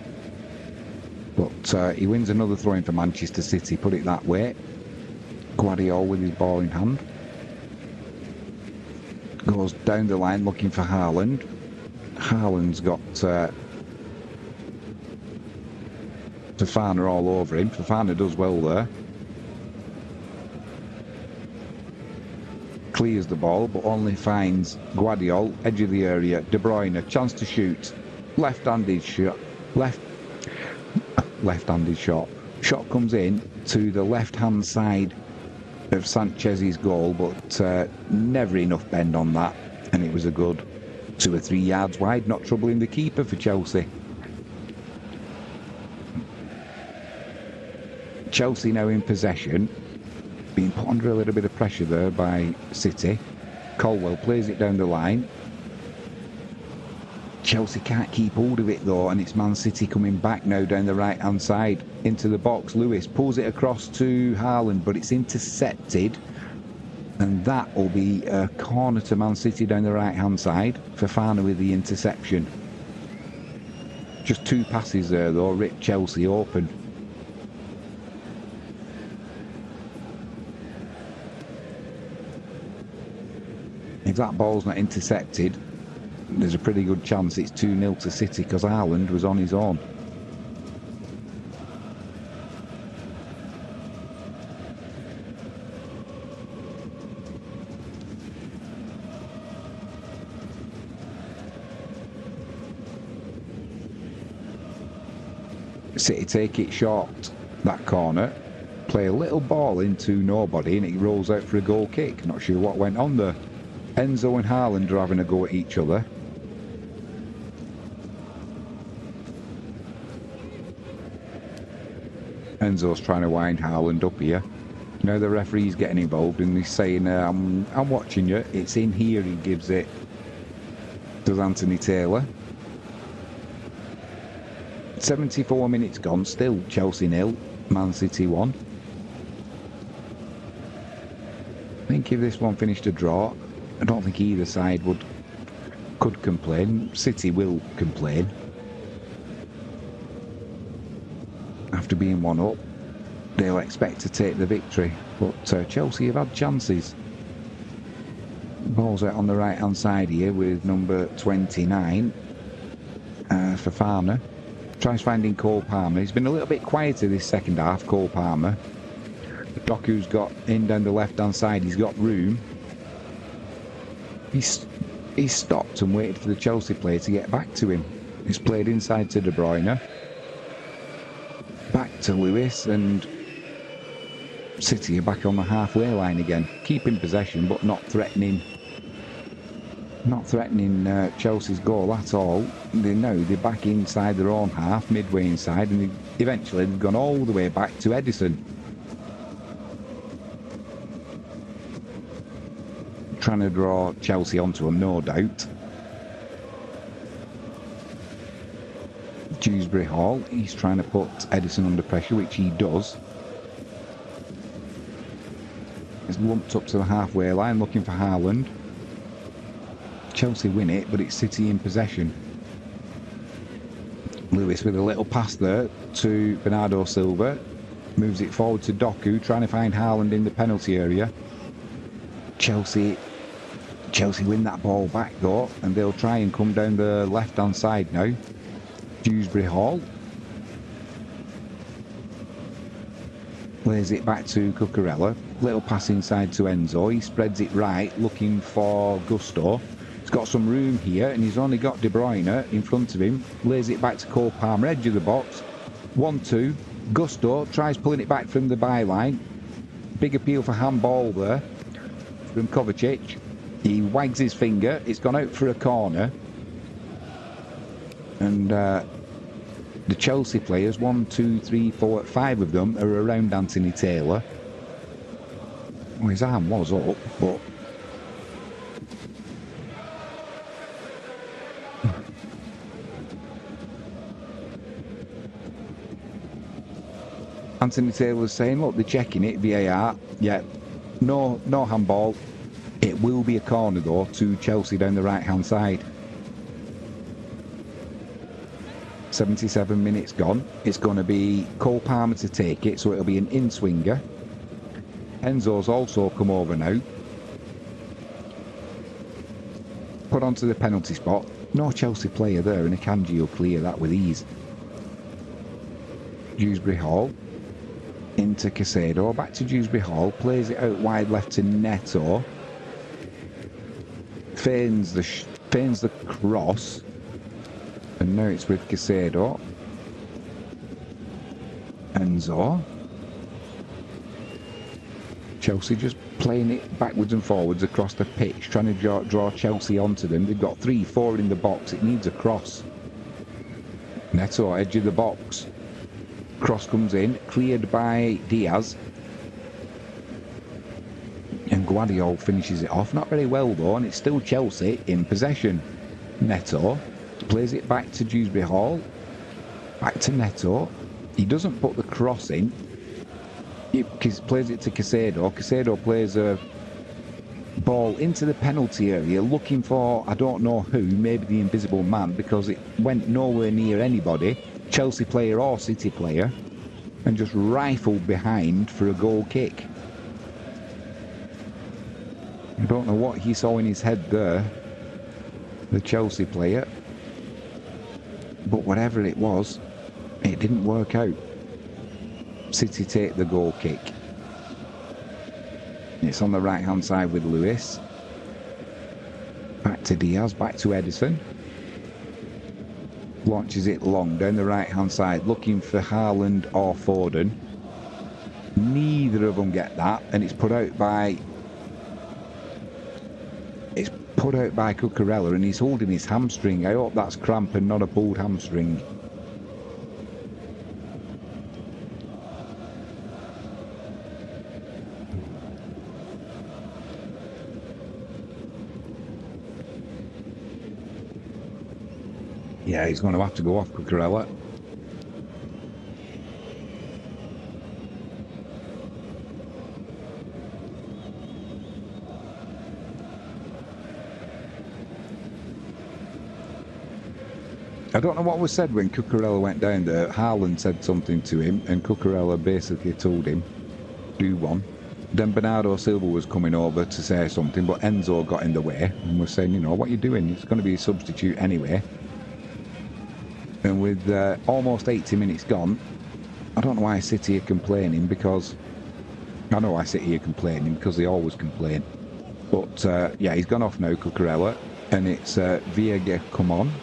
Speaker 1: but he wins another throw-in for Manchester City, put it that way. Guardiola with his ball in hand. Goes down the line looking for Haaland. Haaland's got Fofana all over him. Fofana does well there. Clears the ball, but only finds Guardiola, edge of the area. De Bruyne, chance to shoot. Left-handed shot. Left-handed shot. Shot comes in to the left-hand side of Sanchez's goal, but never enough bend on that. And it was a good 2 or 3 yards wide, not troubling the keeper for Chelsea. Chelsea now in possession. Being put under a little bit of pressure there by City. Colwell plays it down the line. Chelsea can't keep hold of it though, and it's Man City coming back now down the right hand side into the box. Lewis pulls it across to Haaland, but it's intercepted, and that will be a corner to Man City down the right hand side. Fofana with the interception. Just 2 passes there though, ripped Chelsea open. If that ball's not intercepted, there's a pretty good chance it's 2-0 to City, because Haaland was on his own. City take it short, that corner. Play a little ball into nobody and it rolls out for a goal kick. Not sure what went on there. Enzo and Haaland are having a go at each other. Enzo's trying to wind Haaland up here. Now the referee's getting involved and he's saying, I'm watching you. It's in here, he gives it. Does Anthony Taylor. 74 minutes gone, still Chelsea 0, Man City 1. I think if this one finished a draw, I don't think either side could complain. City will complain after being 1-up. They'll expect to take the victory, but Chelsea have had chances. Ball's out on the right hand side here with number 29, Fofana. Tries finding Cole Palmer. He's been a little bit quieter this second half, Cole Palmer. Doku's got in down the left hand side, he's got room. He's stopped and waited for the Chelsea player to get back to him. He's played inside to De Bruyne. Back to Lewis, and City are back on the halfway line again. Keeping possession but not threatening Chelsea's goal at all. They're back inside their own half, midway inside, and eventually they've gone all the way back to Edison. Trying to draw Chelsea onto them, no doubt. Dewsbury Hall, he's trying to put Edison under pressure, which he does. He's lumped up to the halfway line looking for Haaland. Chelsea win it, but it's City in possession. Lewis with a little pass there to Bernardo Silva. Moves it forward to Doku, trying to find Haaland in the penalty area. Chelsea win that ball back though, and they'll try and come down the left-hand side now. Dewsbury Hall. Plays it back to Cucurella. Little pass inside to Enzo. He spreads it right, looking for Gusto. He's got some room here, and he's only got De Bruyne in front of him. Lays it back to Cole Palmer, edge of the box. 1-2. Gusto tries pulling it back from the byline. Big appeal for handball there from Kovacic. He wags his finger. It's gone out for a corner. And the Chelsea players, 1, 2, 3, 4, 5 of them are around Anthony Taylor. Well, his arm was up, but Anthony Taylor's saying, look, they're checking it, VAR. Yeah, no handball. It will be a corner though to Chelsea down the right hand side. 77 minutes gone. It's going to be Cole Palmer to take it, so it'll be an in-swinger. Enzo's also come over now. Put onto the penalty spot. No Chelsea player there, and Akanji will clear that with ease. Dewsbury Hall. Into Casado. Back to Dewsbury Hall. Plays it out wide left to Neto. Feigns the cross. And now it's with Casado. Enzo. Chelsea just playing it backwards and forwards across the pitch, trying to draw Chelsea onto them. They've got 3-4 in the box. It needs a cross. Neto, edge of the box. Cross comes in, cleared by Diaz. And Guardiola finishes it off. Not very well though, and it's still Chelsea in possession. Neto plays it back to Dewsbury Hall. Back to Neto. He doesn't put the cross in. He plays it to Casado. Casado plays a ball into the penalty area, looking for, I don't know who, maybe the invisible man, because it went nowhere near anybody, Chelsea player or City player, and just rifled behind for a goal kick. I don't know what he saw in his head there, the Chelsea player, but whatever it was, it didn't work out. City take the goal kick. It's on the right hand side with Lewis. Back to Diaz, back to Edison. Launches it long down the right hand side, looking for Haaland or Foden. Neither of them get that, and it's put out by Cucurella, and he's holding his hamstring. I hope that's cramp and not a pulled hamstring. Yeah, he's going to have to go off, Cucurella. I don't know what was said when Cucurella went down there. Haaland said something to him, and Cucurella basically told him, do one. Then Bernardo Silva was coming over to say something, but Enzo got in the way and was saying, you know, what are you doing? It's going to be a substitute anyway. And with almost 80 minutes gone, I don't know why City are complaining, because I know why City are complaining, because they always complain. But yeah, he's gone off now, Cucurella, and it's Viega come on,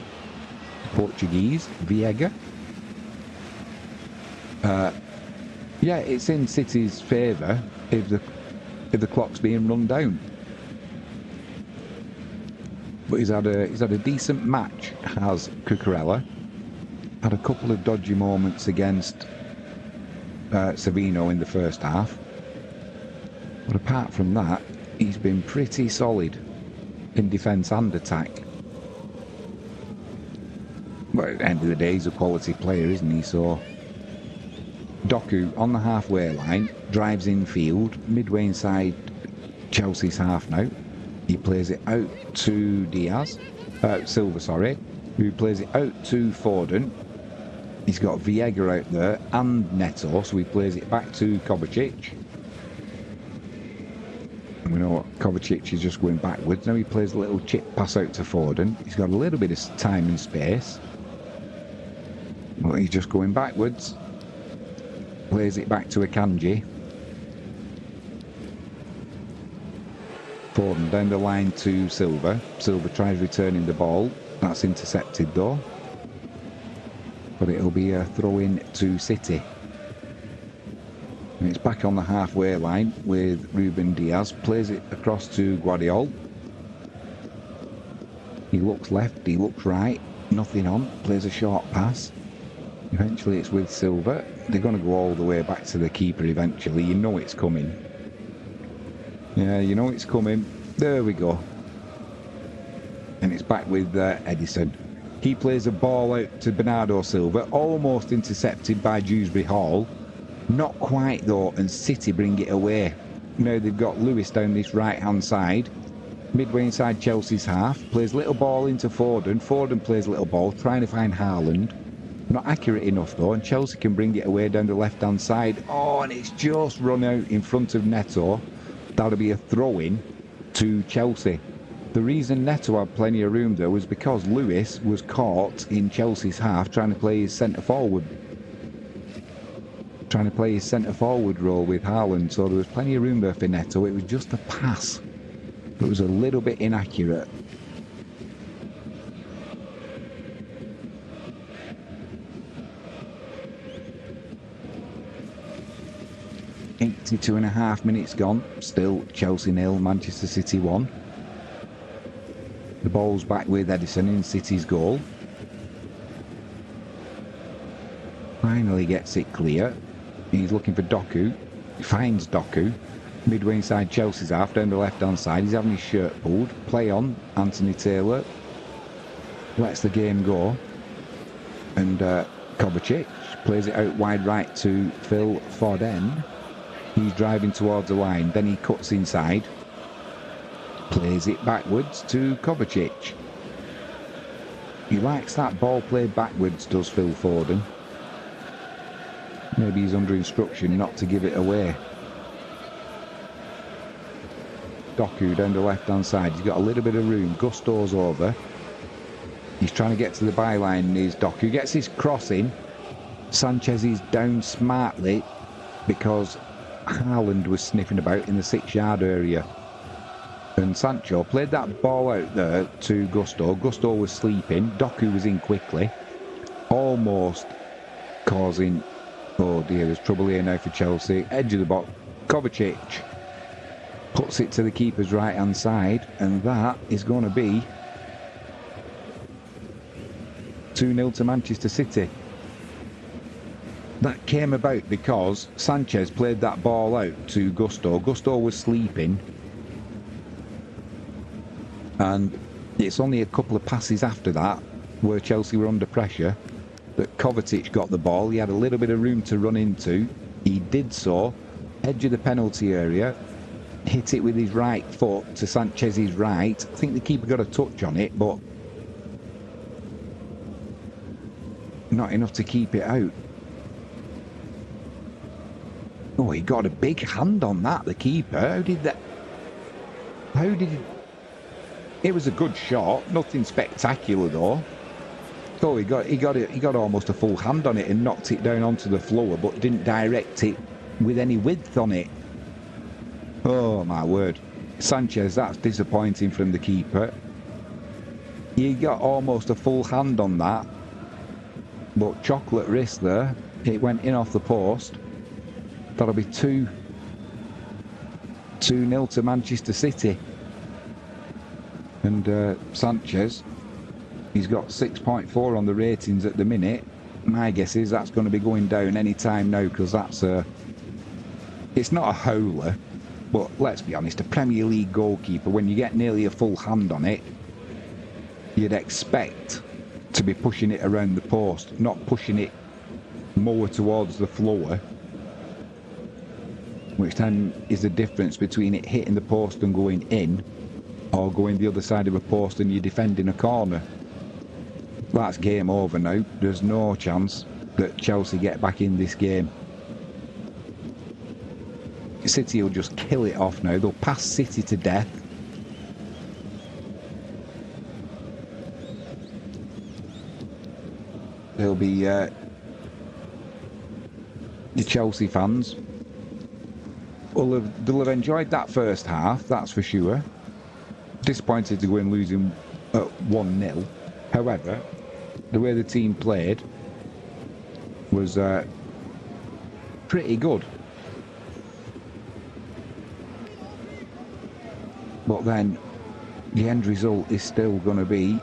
Speaker 1: Portuguese, Viega. Yeah, it's in City's favour if the clock's being run down. But he's had a decent match, has Cucurella. Had a couple of dodgy moments against Savino in the first half. But apart from that, he's been pretty solid in defence and attack. But at the end of the day, he's a quality player, isn't he? So Doku on the halfway line, drives infield, midway inside Chelsea's half now. He plays it out to Silva, sorry, who plays it out to Foden. He's got Viega out there and Neto, so he plays it back to Kovacic. And we know what Kovacic is just going backwards. Now he plays a little chip pass out to Foden. He's got a little bit of time and space. But he's just going backwards. Plays it back to Akanji. Foden down the line to Silva. Silva tries returning the ball. That's intercepted though. But it'll be a throw-in to City. And it's back on the halfway line with Ruben Diaz. Plays it across to Guardiola. He looks left, he looks right. Nothing on. Plays a short pass. Eventually it's with Silva. They're going to go all the way back to the keeper eventually. You know it's coming. Yeah, you know it's coming. There we go. And it's back with Edison. He plays a ball out to Bernardo Silva, almost intercepted by Dewsbury Hall. Not quite though, and City bring it away. Now they've got Lewis down this right-hand side. Midway inside Chelsea's half. Plays little ball into Foden. Foden plays little ball, trying to find Haaland. Not accurate enough though, and Chelsea can bring it away down the left-hand side. Oh, and it's just run out in front of Neto. That'll be a throw-in to Chelsea. The reason Neto had plenty of room though was because Lewis was caught in Chelsea's half trying to play his centre-forward. Trying to play his centre-forward role with Haaland, so there was plenty of room there for Neto. It was just a pass. It was a little bit inaccurate. Two and a half minutes gone. Still Chelsea 0, Manchester City 1. The ball's back with Edison in City's goal. Finally gets it clear. He's looking for Doku. He finds Doku. Midway inside Chelsea's half, down the left-hand side. He's having his shirt pulled. Play on, Anthony Taylor. Lets the game go. And Kovacic plays it out wide right to Phil Foden. He's driving towards the line, then he cuts inside. Plays it backwards to Kovacic. He likes that ball played backwards, does Phil Foden. Maybe he's under instruction not to give it away. Doku down the left-hand side. He's got a little bit of room. Gusto's over. He's trying to get to the byline. He's Doku. Gets his cross in. Sanchez is down smartly because Haaland was sniffing about in the 6-yard area. And Sancho played that ball out there to Gusto. Gusto was sleeping. Doku was in quickly. Almost causing... Oh dear, there's trouble here now for Chelsea. Edge of the box. Kovacic puts it to the keeper's right-hand side. And that is going to be 2-0 to Manchester City. That came about because Sanchez played that ball out to Gusto. Gusto was sleeping. And it's only a couple of passes after that, where Chelsea were under pressure, that Kovacic got the ball. He had a little bit of room to run into. He did so. Edge of the penalty area. Hit it with his right foot to Sanchez's right. I think the keeper got a touch on it, but not enough to keep it out. Oh, he got a big hand on that, the keeper. How did that... How did he... It was a good shot, nothing spectacular though. So he got almost a full hand on it and knocked it down onto the floor, but didn't direct it with any width on it. Oh my word. Sanchez, that's disappointing from the keeper. He got almost a full hand on that, but chocolate wrist there. It went in off the post. That'll be 2-0 to Manchester City. And Sanchez, he's got 6.4 on the ratings at the minute. My guess is that's going to be going down any time now, because that's a... It's not a howler, but let's be honest, a Premier League goalkeeper, when you get nearly a full hand on it, you'd expect to be pushing it around the post, not pushing it more towards the floor, which then is the difference between it hitting the post and going in, or going the other side of a post and you're defending a corner. That's game over now. There's no chance that Chelsea get back in this game. City will just kill it off now. They'll pass City to death. There'll be the Chelsea fans. Well, they'll have enjoyed that first half, that's for sure. Disappointed to go in losing at 1-0. However, the way the team played was pretty good. But then the end result is still going to be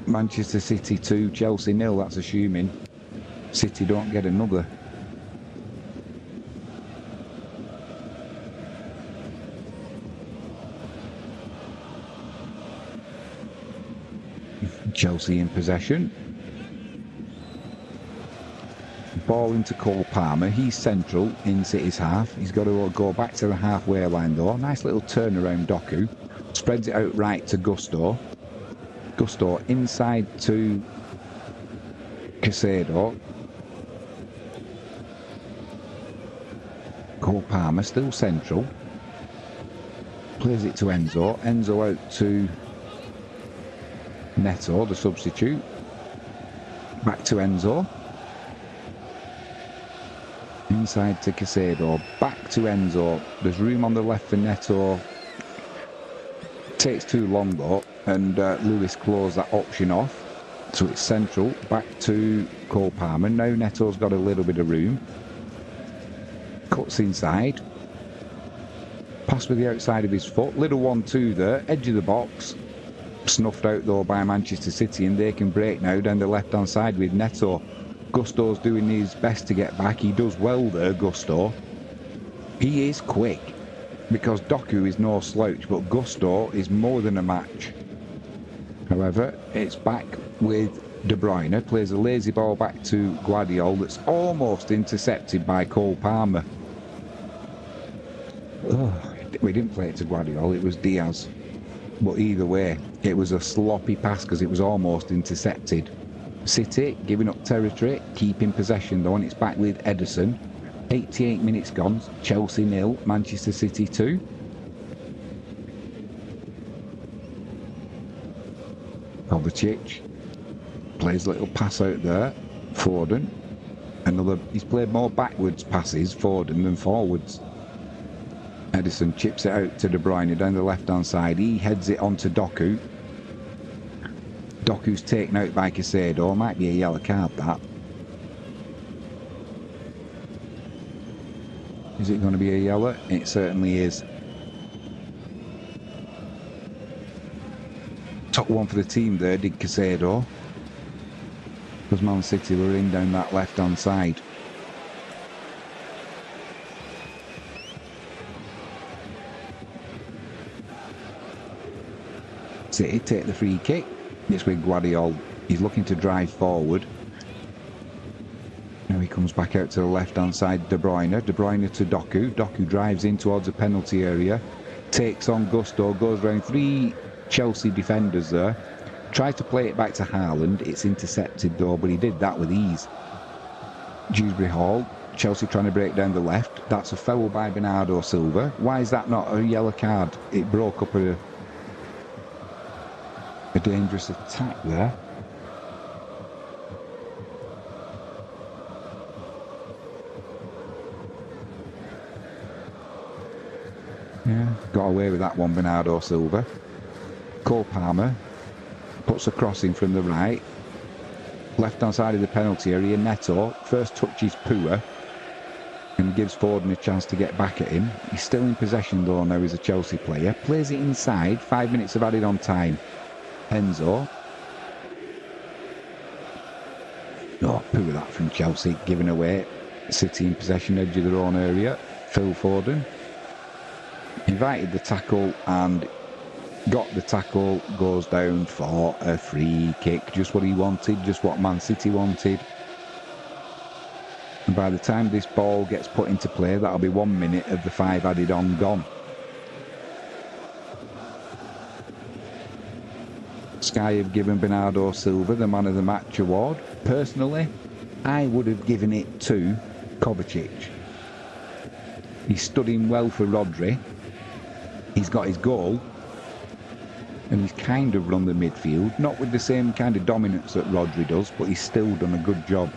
Speaker 1: Manchester City 2, Chelsea 0. That's assuming City don't get another. Chelsea in possession. Ball into Cole Palmer. He's central in City's half. He's got to go back to the halfway line though. Nice little turnaround Doku. Spreads it out right to Gusto. Gusto inside to Casado. Cole Palmer still central. Plays it to Enzo. Enzo out to Neto, the substitute. Back to Enzo. Inside to Casado. Back to Enzo. There's room on the left for Neto. Takes too long though, and Lewis closed that option off. So it's central. Back to Cole Palmer. Now Neto's got a little bit of room. Cuts inside. Pass with the outside of his foot. Little 1-2 there. Edge of the box. Snuffed out though by Manchester City, and they can break now down the left hand side with Neto. Gusto's doing his best to get back. He does well there, Gusto. He is quick, because Doku is no slouch, but Gusto is more than a match. However, it's back with De Bruyne. Plays a lazy ball back to Guardiola that's almost intercepted by Cole Palmer. Oh, we didn't play it to Guardiola, it was Diaz. But either way, it was a sloppy pass because it was almost intercepted. City giving up territory, keeping possession though, and it's back with Ederson. 88 minutes gone, Chelsea 0, Manchester City 2. Kovacic plays a little pass out there. Foden. He's played more backwards passes, Foden, than forwards. Ederson chips it out to De Bruyne down the left-hand side. He heads it onto Doku. Doku's taken out by Casado. Might be a yellow card, that. Is it going to be a yellow? It certainly is. Top one for the team there, did Casado. Because Man City were in down that left-hand side. City take the free kick. It's with Guardiola. He's looking to drive forward. Now he comes back out to the left-hand side, De Bruyne. De Bruyne to Doku. Doku drives in towards the penalty area. Takes on Gusto. Goes round 3 Chelsea defenders there. Tries to play it back to Haaland. It's intercepted though, but he did that with ease. Dewsbury Hall. Chelsea trying to break down the left. That's a foul by Bernardo Silva. Why is that not a yellow card? It broke up a dangerous attack there. Yeah, got away with that one, Bernardo Silva. Cole Palmer puts a crossing from the right. Left-hand side of the penalty area, Neto. First touch is poor and gives Foden a chance to get back at him. He's still in possession though now as a Chelsea player. Plays it inside, 5 minutes have added on time. Enzo. Oh, poor that from Chelsea, giving away. City in possession, edge of their own area. Phil Foden. Invited the tackle and got the tackle, goes down for a free kick. Just what he wanted, just what Man City wanted. And by the time this ball gets put into play, that'll be 1 minute of the 5 added on gone. Sky have given Bernardo Silva the man of the match award. Personally, I would have given it to Kovacic. He stood in well for Rodri. He's got his goal. And he's kind of run the midfield. Not with the same kind of dominance that Rodri does, but he's still done a good job.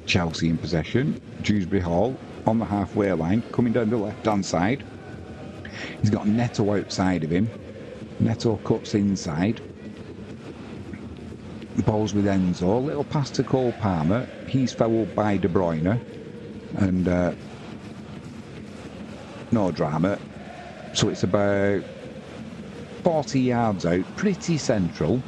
Speaker 1: Chelsea in possession. Dewsbury Hall on the halfway line, coming down the left-hand side. He's got Neto outside of him. Neto cuts inside. Balls with Enzo. Little pass to Cole Palmer. He's fouled by De Bruyne. And no drama. So it's about 40 yards out. Pretty central.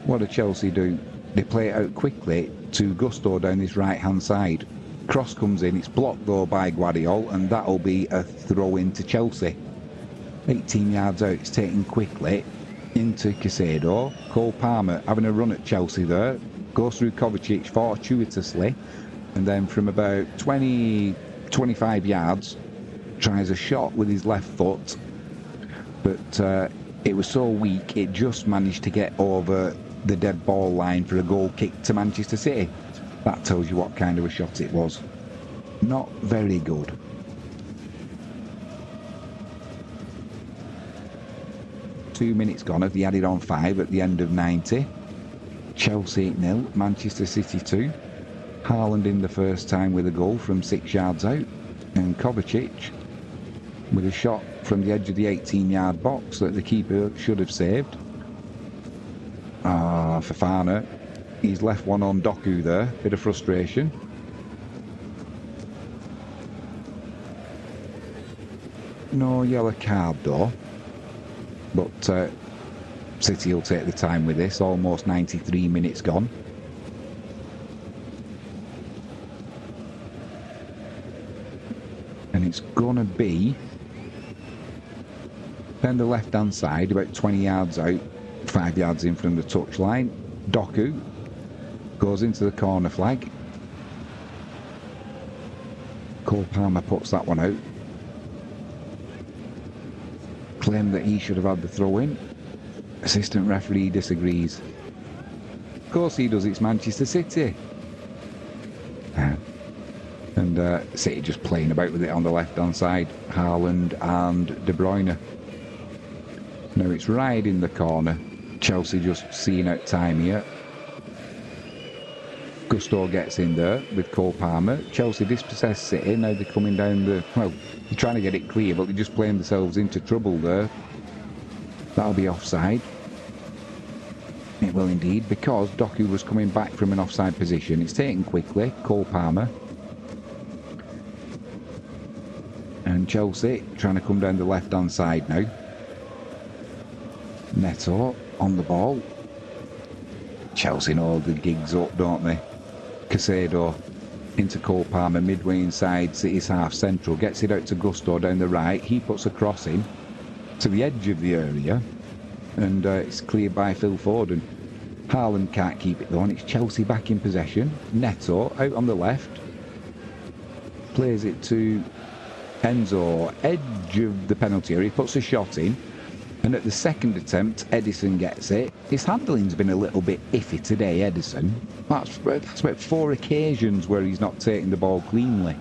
Speaker 1: What do Chelsea do? They play it out quickly to Gusto down this right-hand side. Cross comes in. It's blocked though by Guardiola, and that'll be a throw into Chelsea. 18 yards out. It's taken quickly into Casado. Cole Palmer having a run at Chelsea there. Goes through Kovacic fortuitously. And then from about 20, 25 yards, tries a shot with his left foot, but it was so weak it just managed to get over the dead ball line for a goal kick to Manchester City. That tells you what kind of a shot it was. Not very good. Two minutes gone, have they added on 5 at the end of 90. Chelsea 0, Manchester City 2. Haaland in the first time with a goal from 6 yards out, and Kovacic with a shot from the edge of the 18-yard box that the keeper should have saved. Fofana, he's left one on Doku there, bit of frustration. No yellow card though, but City will take the time with this, almost 93 minutes gone. And it's going to be then the left-hand side, about 20 yards out, 5 yards in from the touchline. Doku goes into the corner flag. Cole Palmer puts that one out. Claim that he should have had the throw-in. Assistant referee disagrees. Of course he does, it's Manchester City. And City just playing about with it on the left-hand side. Haaland and De Bruyne. Now it's right in the corner. Chelsea just seeing out time here. Gusto gets in there with Cole Palmer. Chelsea dispossess City. Now they're coming down the... Well, they're trying to get it clear, but they're just playing themselves into trouble there. That'll be offside. It will indeed, because Doku was coming back from an offside position. It's taken quickly. Cole Palmer. And Chelsea trying to come down the left-hand side now. Neto on the ball. Chelsea know the gig's up, don't they? Casado into Cole Palmer, midway inside City's half central. Gets it out to Gusto down the right. He puts a cross in to the edge of the area. And it's cleared by Phil Foden. Haaland can't keep it though, and it's Chelsea back in possession. Neto out on the left. Plays it to Enzo, edge of the penalty area. He puts a shot in. And at the second attempt, Edison gets it. His handling's been a little bit iffy today, Edison. That's about 4 occasions where he's not taking the ball cleanly.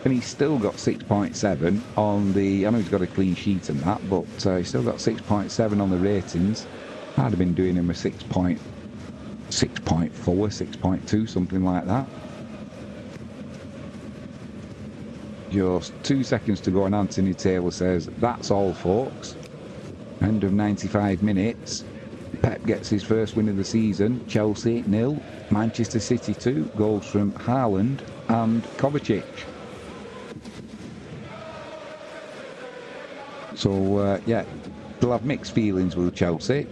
Speaker 1: And he's still got 6.7 on the... I know he's got a clean sheet and that, but he's still got 6.7 on the ratings. I'd have been doing him a 6.4, 6.2, something like that. Just 2 seconds to go, and Anthony Taylor says, that's all, folks. End of 95 minutes. Pep gets his first win of the season. Chelsea 0, Manchester City 2. Goals from Haaland and Kovacic. So, yeah, they'll have mixed feelings with Chelsea.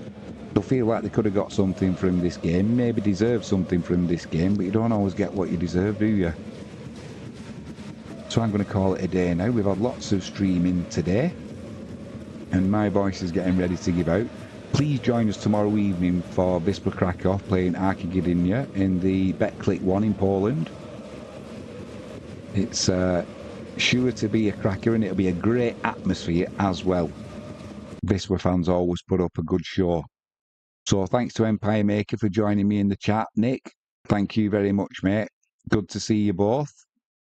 Speaker 1: They'll feel like they could have got something from this game, maybe deserve something from this game, but you don't always get what you deserve, do you? So I'm going to call it a day now. We've had lots of streaming today, and my voice is getting ready to give out. Please join us tomorrow evening for Wisła Krakow playing Arki Gdynia in the BetClick 1 in Poland. It's sure to be a cracker, and it'll be a great atmosphere as well. Wisła fans always put up a good show. So thanks to Empire Maker for joining me in the chat. Nick, thank you very much, mate. Good to see you both.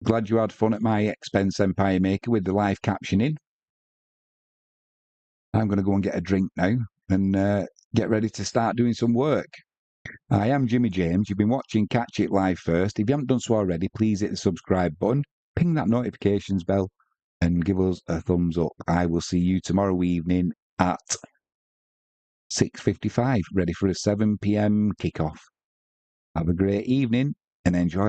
Speaker 1: Glad you had fun at my expense, Empire Maker, with the live captioning. I'm going to go and get a drink now and get ready to start doing some work. I am Jimmy James. You've been watching Catch It Live First. If you haven't done so already, please hit the subscribe button, ping that notifications bell, and give us a thumbs up. I will see you tomorrow evening at 6:55, ready for a 7 p.m. kickoff. Have a great evening and enjoy.